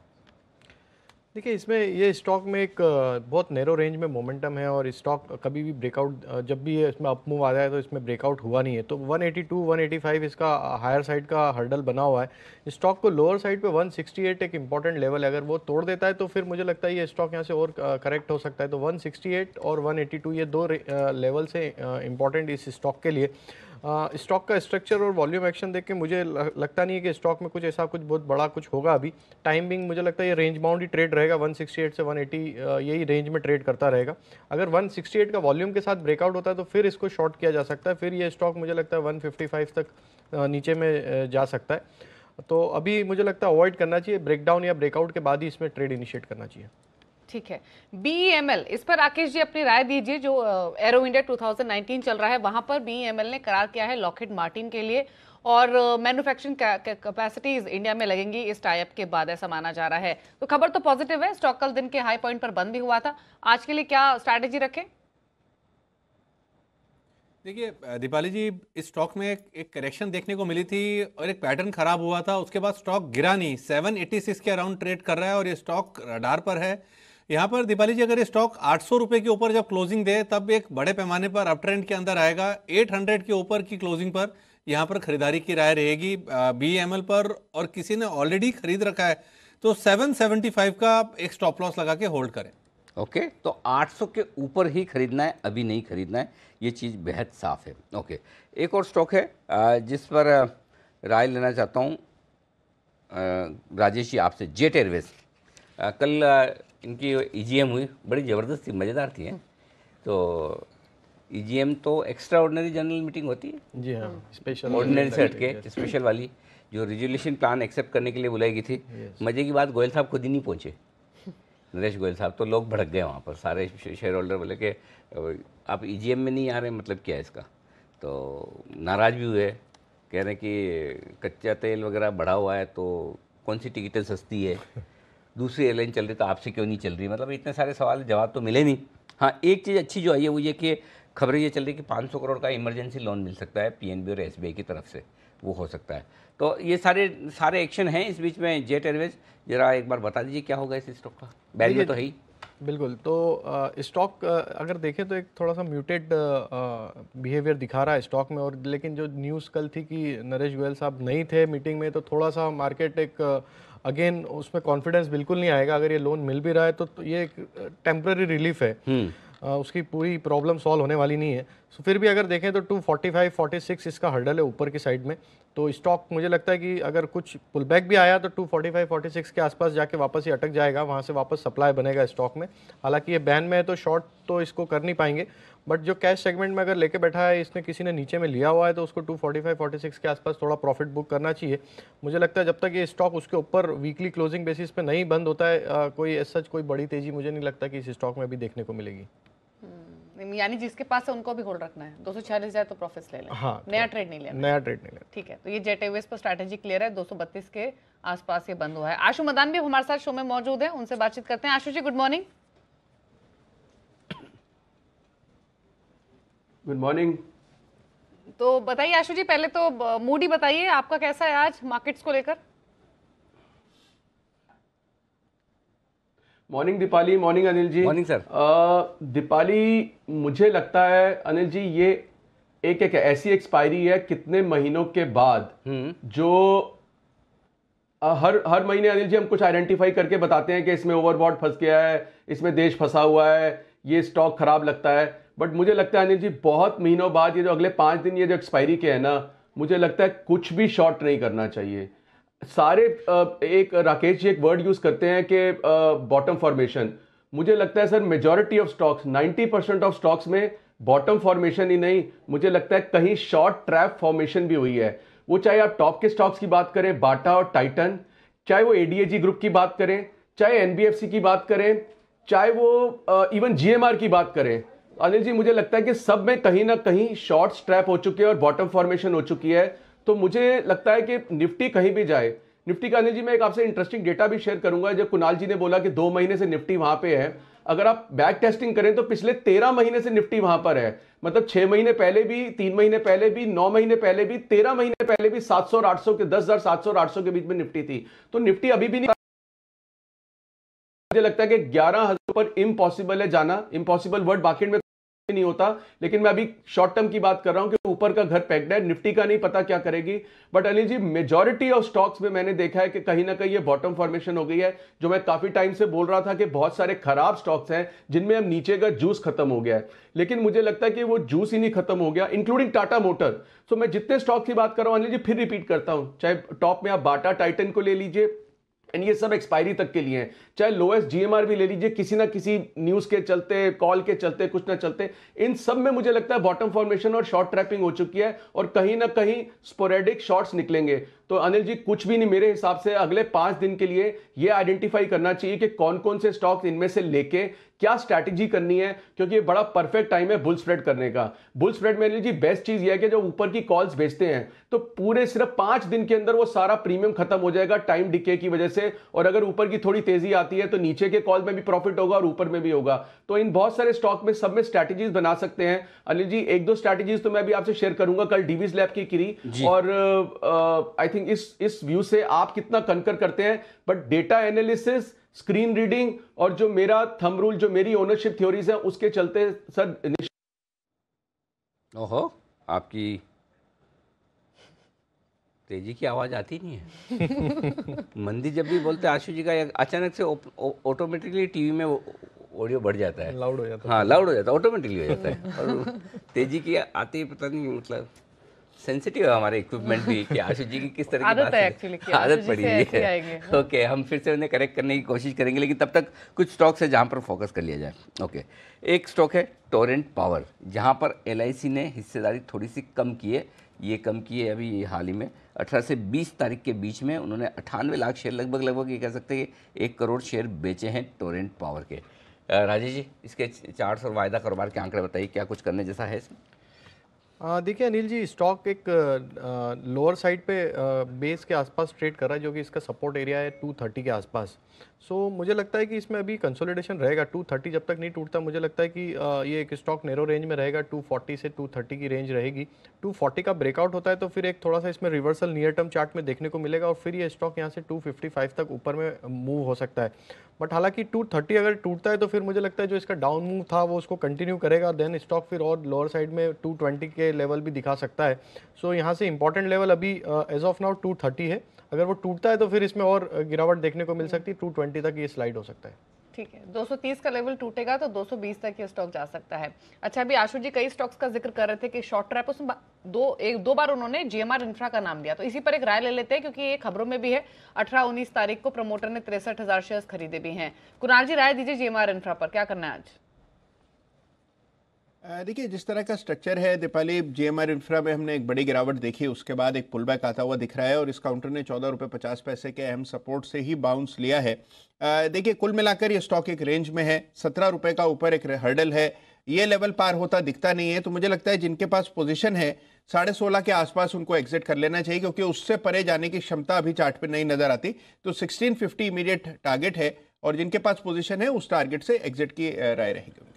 देखिए इसमें ये स्टॉक में एक बहुत नैरो रेंज में मोमेंटम है और स्टॉक कभी भी ब्रेकआउट, जब भी इसमें अप मूव आता है तो इसमें ब्रेकआउट हुआ नहीं है। तो 182 185 इसका हायर साइड का हर्डल बना हुआ है। स्टॉक को लोअर साइड पे 168 एक इंपॉर्टेंट लेवल है, अगर वो तोड़ देता है तो फिर मुझे लगता है ये स्टॉक यहाँ से और करेक्ट हो सकता है। तो 168 और 182 ये दो लेवल से इंपॉर्टेंट इस स्टॉक के लिए। स्टॉक का स्ट्रक्चर और वॉल्यूम एक्शन देख के मुझे लगता नहीं है कि स्टॉक में कुछ ऐसा कुछ बहुत बड़ा कुछ होगा अभी। टाइमिंग मुझे लगता है ये रेंज बाउंड ही ट्रेड रहेगा, 168 से 180 यही रेंज में ट्रेड करता रहेगा। अगर 168 का वॉल्यूम के साथ ब्रेकआउट होता है तो फिर इसको शॉर्ट किया जा सकता है, फिर ये स्टॉक मुझे लगता है 155 तक नीचे में जा सकता है। तो अभी मुझे लगता है अवॉइड करना चाहिए, ब्रेकडाउन या ब्रेकआउट के बाद ही इसमें ट्रेड इनिशिएट करना चाहिए। ठीक है, BEML, इस पर राकेश जी अपनी राय दीजिए। जो एरो इंडिया 2019 चल रहा है वहां पर BEML ने करार किया है लॉकहीड मार्टिन के लिए और मैन्युफैक्चरिंग कैपेसिटीज इंडिया में लगेंगी इस टाइप के बाद, ऐसा माना जा रहा है। तो खबर तो पॉजिटिव है। स्टॉक कल दिन के हाई पॉइंट पर बंद भी हुआ था। आज के लिए क्या स्ट्रैटेजी रखें? देखिए दीपाली जी, इस स्टॉक में एक करेक्शन देखने को मिली थी और एक पैटर्न खराब हुआ था, उसके बाद स्टॉक गिरा नहीं, 786 के अराउंड ट्रेड कर रहा है और ये स्टॉक रडार पर है। यहाँ पर दीपाली जी अगर ये स्टॉक 800 रुपये के ऊपर जब क्लोजिंग दे तब एक बड़े पैमाने पर अप ट्रेंड के अंदर आएगा। 800 के ऊपर की क्लोजिंग पर यहाँ पर खरीदारी की राय रहेगी BEML पर, और किसी ने ऑलरेडी खरीद रखा है तो 775 का एक स्टॉप लॉस लगा के होल्ड करें। ओके, तो 800 के ऊपर ही खरीदना है, अभी नहीं खरीदना है, ये चीज़ बेहद साफ है। ओके, एक और स्टॉक है जिस पर राय लेना चाहता हूँ राजेश जी आपसे, जेट एयरवेज। कल इनकी EGM हुई, बड़ी ज़बरदस्त थी, मज़ेदार थी। तो EGM तो एक्स्ट्रा ऑर्डिनरी जनरल मीटिंग होती है जी हाँ, स्पेशल ऑर्डिनरी से हटके, स्पेशल वाली जो रिजोल्यूशन प्लान एक्सेप्ट करने के लिए बुलाई गई थी। मज़े की बात, गोयल साहब खुद ही नहीं पहुँचे, नरेश गोयल साहब, तो लोग भड़क गए वहाँ पर, सारे शेयर होल्डर बोले कि आप EGM में नहीं आ रहे, मतलब क्या है इसका। तो नाराज़ भी हुए, कह रहे हैं कि कच्चा तेल वगैरह बढ़ा हुआ है तो कौन सी टिकटें सस्ती है, दूसरी एयरलाइन चल रही तो आपसे क्यों नहीं चल रही। मतलब इतने सारे सवाल, जवाब तो मिले नहीं। हाँ, एक चीज़ अच्छी जो आई है वो ये कि खबरें ये चल रही कि 500 करोड़ का इमरजेंसी लोन मिल सकता है PNB और SBI की तरफ से, वो हो सकता है। तो ये सारे एक्शन हैं इस बीच में। जेट एयरवेज जरा एक बार बता दीजिए क्या होगा इस स्टॉक का, बैग में तो है ही। बिल्कुल, तो स्टॉक अगर देखें तो एक थोड़ा सा म्यूटेड बिहेवियर दिखा रहा है स्टॉक में, और लेकिन जो न्यूज़ कल थी कि नरेश गोयल साहब नहीं थे मीटिंग में, तो थोड़ा सा मार्केट एक अगेन उसमें कॉन्फिडेंस बिल्कुल नहीं आएगा। अगर ये लोन मिल भी रहा है तो ये एक टेम्पररी रिलीफ है, उसकी पूरी प्रॉब्लम सॉल्व होने वाली नहीं है। तो फिर भी अगर देखें तो 245 46 इसका हर्डल है ऊपर की साइड में। तो स्टॉक मुझे लगता है कि अगर कुछ पुल बैक भी आया तो 245 46 के आसपास जाके वापस ही अटक जाएगा, वहाँ से वापस सप्लाई बनेगा स्टॉक में। हालांकि ये बैन में है तो शॉर्ट तो इसको कर नहीं पाएंगे, बट जो कैश सेगमेंट में अगर लेके बैठा है, इसने किसी ने नीचे में लिया हुआ है तो उसको 245 46 के आसपास थोड़ा प्रॉफिट बुक करना चाहिए। मुझे लगता है जब तक ये स्टॉक उसके ऊपर वीकली क्लोजिंग बेसिस पे नहीं बंद होता है, कोई सच कोई बड़ी तेजी मुझे नहीं लगता कि इस स्टॉक में भी देखने को मिलेगी। यानी जिसके पास है उनको भी होल्ड रखना है। 246 जाए तो प्रॉफिट्स ले लें। हाँ, नया ट्रेड नहीं लेना। नया ट्रेड नहीं लेना। ठीक है, तो ये जेट एयरवेज पर स्ट्रैटेजी क्लियर है। 232 के आसपास ये बंद हुआ है। आशु मदान भी हमारे साथ शो में मौजूद है, उनसे बातचीत करते हैं। आशु जी, गुड मॉर्निंग। Good morning. तो बताइए आशु जी, पहले तो मूड ही बताइए, आपका कैसा है आज मार्केट्स को लेकर? Morning Deepali, morning Anil ji. Morning sir. Deepali, मुझे लगता है अनिल जी ये एक ऐसी एक्सपायरी है कितने महीनों के बाद, जो हर महीने अनिल जी हम कुछ आइडेंटिफाई करके बताते हैं कि इसमें ओवरबॉट फंस गया है, इसमें देश फंसा हुआ है, ये स्टॉक खराब लगता है। बट मुझे लगता है अनिल जी बहुत महीनों बाद ये जो अगले 5 दिन ये जो एक्सपायरी के है ना, मुझे लगता है कुछ भी शॉर्ट नहीं करना चाहिए। सारे एक राकेश जी एक वर्ड यूज करते हैं कि बॉटम फॉर्मेशन। मुझे लगता है sir majority of stocks, 90% of stocks में बॉटम फॉर्मेशन ही नहीं, मुझे लगता है कहीं शॉर्ट ट्रैप फॉर्मेशन भी हुई है। वो चाहे आप टॉप के स्टॉक्स की बात करें, बाटा और टाइटन, चाहे वो ADAG ग्रुप की बात करें, चाहे NBFC की बात करें, चाहे वो इवन GMR की बात करें, अनिल जी मुझे लगता है कि सब में कहीं ना कहीं शॉर्ट स्ट्रैप हो चुके हैं और बॉटम फॉर्मेशन हो चुकी है। तो मुझे लगता है कि निफ्टी कहीं भी जाए, निफ्टी का अनिल जी मैं एक आपसे इंटरेस्टिंग डेटा भी शेयर करूंगा। जब कुणाल जी ने बोला कि 2 महीने से निफ्टी वहां पे है, अगर आप बैक टेस्टिंग करें तो पिछले 13 महीने से निफ्टी वहां पर है। मतलब 6 महीने पहले भी, 3 महीने पहले भी, 9 महीने पहले भी, 13 महीने पहले भी 700 और 800 के 10,700 और 800 के बीच में निफ्टी थी। तो निफ्टी अभी भी नहीं मुझे लगता है कि 11,000 पर इम्पॉसिबल है जाना। इम्पॉसिबल वर्ड मार्केट में नहीं होता, लेकिन मैं अभी शॉर्ट टर्म की बात कर रहा हूं कि ऊपर का घर पैक्ड है, निफ्टी का नहीं पता क्या करेगी। But Anil ji, majority of stocks में मैंने देखा है कि कहीं ना कहीं ये बॉटम फॉर्मेशन हो गई है। जो मैं काफी टाइम से बोल रहा था कि बहुत सारे खराब स्टॉक्स हैं जिनमें अब नीचे का जूस खत्म हो गया है, लेकिन मुझे लगता है कि वो जूस ही नहीं खत्म हो गया, इंक्लूडिंग टाटा मोटर। सो मैं जितने स्टॉक की बात कर रहा हूं अनिल जी, फिर रिपीट करता हूं, चाहे टॉप में आप बाटा टाइटन को ले लीजिए, एंड ये सब एक्सपायरी तक के लिए हैं, चाहे लोएस्ट जीएमआर भी ले लीजिए, किसी ना किसी न्यूज के चलते, कॉल के चलते, कुछ ना चलते, इन सब में मुझे लगता है बॉटम फॉर्मेशन और शॉर्ट ट्रैपिंग हो चुकी है और कहीं ना कहीं स्पोरेडिक शॉर्ट्स निकलेंगे। तो अनिल जी, कुछ भी नहीं, मेरे हिसाब से अगले 5 दिन के लिए ये आइडेंटिफाई करना चाहिए कि कौन कौन से स्टॉक्स इनमें से लेके क्या स्ट्रैटेजी करनी है, क्योंकि ये बड़ा परफेक्ट टाइम है बुल स्प्रेड करने का। बुल स्प्रेड में अनिल जी बेस्ट चीज ये है कि जो ऊपर की कॉल्स बेचते हैं तो पूरे सिर्फ 5 दिन के अंदर वो सारा प्रीमियम खत्म हो जाएगा टाइम डिके की वजह से, और अगर ऊपर की थोड़ी तेजी आती है तो नीचे के कॉल में भी प्रॉफिट होगा और ऊपर में भी होगा। तो इन बहुत सारे स्टॉक में सब में स्ट्रैटेजीज बना सकते हैं अनिल जी। 1-2 स्ट्रैटेजीज तो मैं भी आपसे शेयर करूंगा, कल डीवीज लैब की करी, और आई थिंक इस व्यू से आप कितना कंकर करते हैं, but data analysis, screen reading और जो मेरा थंब रूल, जो मेरी ओनरशिप थ्योरीज है, उसके चलते सर। ओहो, आपकी तेजी की आवाज आती नहीं है। मंदी जब भी बोलते हैं आशु जी का, अचानक से ऑटोमेटिकली टीवी में ऑडियो बढ़ जाता है, लाउड हो जाता है। हाँ, लाउड हो जाता है, ऑटोमेटिकली हो जाता है। और तेजी की आती है, पता नहीं, मतलब सेंसिटिव है हमारे इक्विपमेंट भी कि आशु जी की किस तरह की बात है, एक्चुअली आदत पड़ी है। ओके, हम फिर से उन्हें करेक्ट करने की कोशिश करेंगे, लेकिन तब तक कुछ स्टॉक्स है जहां पर फोकस कर लिया जाए। ओके, एक स्टॉक है टोरेंट पावर, जहां पर LIC ने हिस्सेदारी थोड़ी सी कम की है। ये कम की है अभी हाल ही में, 18 से 20 तारीख के बीच में उन्होंने 98 लाख शेयर, लगभग ये कह सकते हैं 1 करोड़ शेयर बेचे हैं टोरेंट पावर के। राजेश जी, इसके चार्ट्स और वायदा कारोबार के आंकड़े बताइए, क्या कुछ करने जैसा है इसमें? देखिए अनिल जी, स्टॉक एक लोअर साइड पे बेस के आसपास ट्रेड कर रहा है, जो कि इसका सपोर्ट एरिया है 230 के आसपास। सो मुझे लगता है कि इसमें अभी कंसोलिडेशन रहेगा। 230 जब तक नहीं टूटता, मुझे लगता है कि ये एक स्टॉक नैरो रेंज में रहेगा, 240 से 230 की रेंज रहेगी। 240 का ब्रेकआउट होता है तो फिर एक थोड़ा सा इसमें रिवर्सल नियर टर्म चार्ट में देखने को मिलेगा, और फिर ये स्टॉक यहाँ से 255 तक ऊपर में मूव हो सकता है। बट हालांकि 230 अगर टूटता है तो फिर मुझे लगता है जो इसका डाउन मूव था वो उसको कंटिन्यू करेगा, देन स्टॉक फिर और लोअर साइड में 220 के लेवल भी दिखा सकता है। सो यहाँ से इंपॉर्टेंट लेवल अभी एज ऑफ नाउ 230 है। अगर वो टूटता है तो फिर इसमें और गिरावट देखने को मिल सकती है, 220 तक ये स्लाइड हो सकता है। ठीक है, 230 का लेवल टूटेगा तो 220 तक ये स्टॉक जा सकता है। अच्छा, अभी आशु जी कई स्टॉक्स का जिक्र कर रहे थे कि शॉर्ट ट्रैप, उसमें दो बार उन्होंने GMR इंफ्रा का नाम लिया, तो इसी पर एक राय ले लेते हैं, क्योंकि ये खबरों में भी है। 18-19 तारीख को प्रमोटर ने 63,000 शेयर्स खरीदे भी हैं। कुणाल जी, राय दीजिए GMR इंफ्रा पर, क्या करना है आज? देखिए, जिस तरह का स्ट्रक्चर है दीपाली, GMR इंफ्रा में हमने एक बड़ी गिरावट देखी, उसके बाद एक पुल बैक आता हुआ दिख रहा है और इस काउंटर ने 14 रुपये 50 पैसे के अहम सपोर्ट से ही बाउंस लिया है। देखिए, कुल मिलाकर ये स्टॉक एक रेंज में है, 17 रुपये का ऊपर एक हर्डल है, ये लेवल पार होता दिखता नहीं है। तो मुझे लगता है जिनके पास पोजीशन है 16.5 के आसपास उनको एग्जिट कर लेना चाहिए, क्योंकि उससे परे जाने की क्षमता अभी चार्ट पे नहीं नजर आती। तो 1650 इमीडिएट टारगेट है, और जिनके पास पोजीशन है उस टारगेट से एग्जिट की राय रहेगी उनके।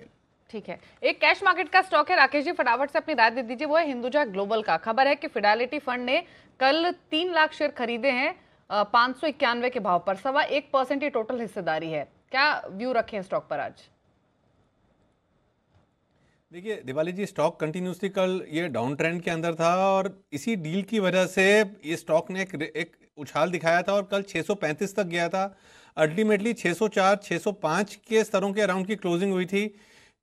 ठीक है, एक कैश मार्केट का स्टॉक है, राकेश जी फटाफट से अपनी राय दे दीजिए, वो है हिंदुजा ग्लोबल का। खबर है कि फिडेलिटी फंड ने कल 3 लाख शेयर खरीदे हैं 591 के भाव पर, 1.25% ही टोटल हिस्सेदारी है। क्या व्यू रखें स्टॉक पर आज? देखिए दिवाली जी, स्टॉक कंटिन्यूसली कल ये डाउन ट्रेंड के अंदर था और इसी डील की वजह से ये स्टॉक ने एक उछाल दिखाया था और कल 635 तक गया था। अल्टीमेटली 604, 605 के स्तरों के अराउंड की क्लोजिंग हुई थी।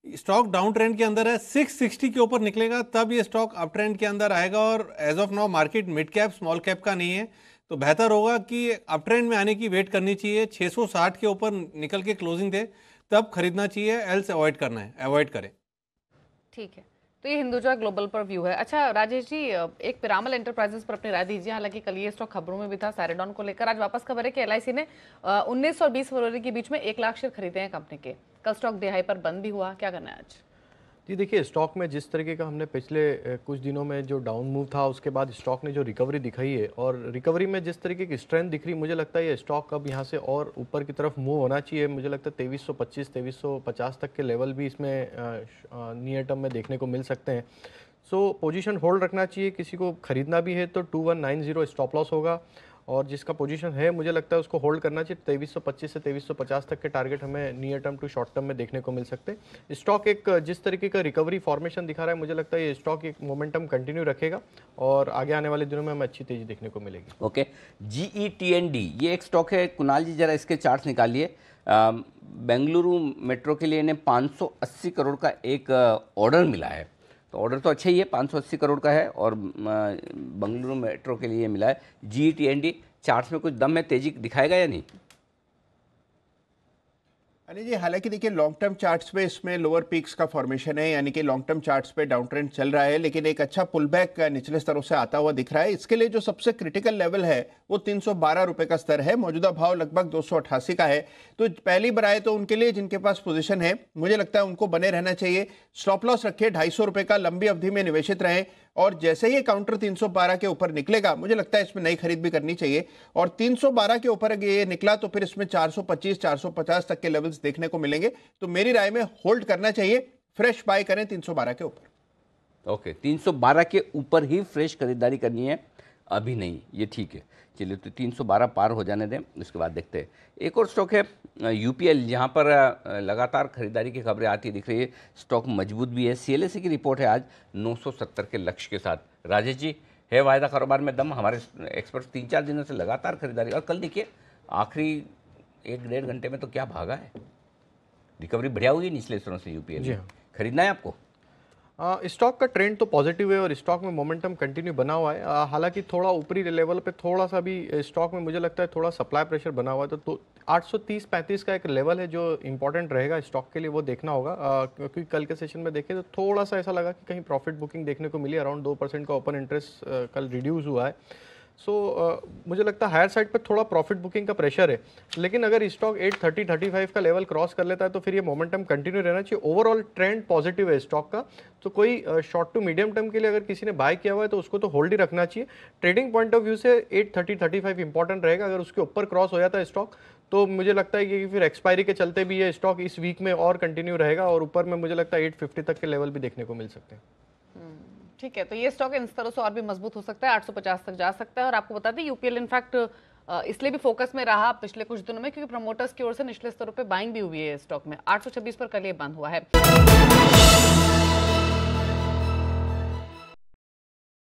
स्टॉक डाउन ट्रेंड के अंदर है, 660 के ऊपर निकलेगा तब ये स्टॉक अप ट्रेंड के अंदर आएगा। और as of now market mid cap small cap का नहीं है, तो बेहतर होगा कि अप ट्रेंड में आने की वेट करनी चाहिए। 660 के ऊपर निकल के क्लोजिंग थे तब खरीदना चाहिए, एल्स अवॉइड करना है, अवॉइड करें। ठीक है, तो ये हिंदुजा ग्लोबल पर व्यू है। अच्छा राजेश जी, एक पिरामल एंटरप्राइजेस पर अपनी राय दीजिए। हालांकि कल ये स्टॉक खबरों में भी था सैरेडॉन को लेकर, आज वापस खबर है कि LIC ने 19 और 20 फरवरी के बीच में 1 लाख शेयर खरीदे हैं कंपनी के। कल स्टॉक दिहाई पर बंद भी हुआ, क्या करना है आज? जी देखिए, स्टॉक में जिस तरीके का हमने पिछले कुछ दिनों में जो डाउन मूव था, उसके बाद स्टॉक ने जो रिकवरी दिखाई है और रिकवरी में जिस तरीके की स्ट्रेंथ दिख रही, मुझे लगता है ये स्टॉक अब यहाँ से और ऊपर की तरफ मूव होना चाहिए। मुझे लगता है 2325, 2350 तक के लेवल भी इसमें नियर टर्म में देखने को मिल सकते हैं। सो पोजीशन होल्ड रखना चाहिए, किसी को खरीदना भी है तो 2190 स्टॉप लॉस होगा। और जिसका पोजीशन है मुझे लगता है उसको होल्ड करना चाहिए। 2325 से 2350 तक के टारगेट हमें near term to short term में देखने को मिल सकते हैं। स्टॉक एक जिस तरीके का रिकवरी फॉर्मेशन दिखा रहा है, मुझे लगता है ये स्टॉक एक मोमेंटम कंटिन्यू रखेगा और आगे आने वाले दिनों में हमें अच्छी तेजी देखने को मिलेगी। ओके, GETND ये एक स्टॉक है। कुणाल जी जरा इसके चार्ट्स निकालिए। बेंगलुरु मेट्रो के लिए इन्हें 580 करोड़ का एक ऑर्डर मिला है, तो ऑर्डर तो अच्छा ही है, 580 करोड़ का है और बेंगलुरु मेट्रो के लिए मिला है। GETND चार्ट्स में कुछ दम है, तेजी दिखाएगा या नहीं? अनिल जी, हालांकि देखिए लॉन्ग टर्म चार्ट्स पे इसमें लोअर पीक्स का फॉर्मेशन है, यानी कि लॉन्ग टर्म चार्ट्स पे डाउन ट्रेंड चल रहा है, लेकिन एक अच्छा पुल बैक निचले स्तरों से आता हुआ दिख रहा है। इसके लिए जो सबसे क्रिटिकल लेवल है वो 312 रुपए का स्तर है। मौजूदा भाव लगभग 288 का है। तो पहली बार तो उनके लिए जिनके पास पोजीशन है, मुझे लगता है उनको बने रहना चाहिए। स्टॉप लॉस रखिए 250 रुपए का, लंबी अवधि में निवेशित रहें और जैसे ही काउंटर 312 के ऊपर निकलेगा, मुझे लगता है इसमें नई खरीद भी करनी चाहिए। और 312 के ऊपर अगर ये निकला तो फिर इसमें 425 450 तक के लेवल्स देखने को मिलेंगे। तो मेरी राय में होल्ड करना चाहिए, फ्रेश बाय करें 312 के ऊपर। ओके, 312 के ऊपर ही फ्रेश खरीदारी करनी है, अभी नहीं, ये ठीक है। चलिए, तो 312 पार हो जाने दें, उसके बाद देखते हैं। एक और स्टॉक है UPL, जहाँ पर लगातार खरीदारी की खबरें आती दिख रही है। स्टॉक मजबूत भी है। CLSA की रिपोर्ट है आज 970 के लक्ष्य के साथ। राजेश जी, है वायदा कारोबार में दम? हमारे एक्सपर्ट्स 3-4 दिनों से लगातार खरीदारी, और कल देखिए आखिरी 1-1.5 घंटे में तो क्या भागा है। रिकवरी बढ़िया हुई निचले स्तरों से UPL। खरीदना है आपको? स्टॉक का ट्रेंड तो पॉजिटिव है और स्टॉक में मोमेंटम कंटिन्यू बना हुआ है। हालांकि थोड़ा ऊपरी लेवल पे थोड़ा सा भी स्टॉक में मुझे लगता है थोड़ा सप्लाई प्रेशर बना हुआ है। तो 830-35 का एक लेवल है जो इंपॉर्टेंट रहेगा स्टॉक के लिए, वो देखना होगा। क्योंकि कल के सेशन में देखें तो थोड़ा सा ऐसा लगा कि कहीं प्रॉफिट बुकिंग देखने को मिली। अराउंड 2% का ओपन इंटरेस्ट कल रिड्यूस हुआ है। मुझे लगता है हायर साइड पर थोड़ा प्रॉफिट बुकिंग का प्रेशर है, लेकिन अगर स्टॉक 830-35 का लेवल क्रॉस कर लेता है तो फिर ये मोमेंटम कंटिन्यू रहना चाहिए। ओवरऑल ट्रेंड पॉजिटिव है स्टॉक का, तो कोई शॉर्ट टू मीडियम टर्म के लिए अगर किसी ने बाय किया हुआ है तो उसको तो होल्ड ही रखना चाहिए। ट्रेडिंग पॉइंट ऑफ व्यू से 830-35 इंपॉर्टेंट रहेगा। अगर उसके ऊपर क्रॉस हो जाता है स्टॉक तो मुझे लगता है कि फिर एक्सपायरी के चलते भी ये स्टॉक इस वीक में और कंटिन्यू रहेगा और ऊपर में मुझे लगता है 850 तक के लेवल भी देखने को मिल सकते हैं। ठीक है, तो ये स्टॉक इन स्तरों से और भी मजबूत हो सकता है, 850 तक जा सकता है। और आपको बता दें UPL इनफैक्ट इसलिए भी फोकस में रहा पिछले कुछ दिनों में क्योंकि प्रमोटर्स की ओर से निचले स्तरों पे बाइंग भी हुई है स्टॉक में। 826 पर कल ये बंद हुआ है।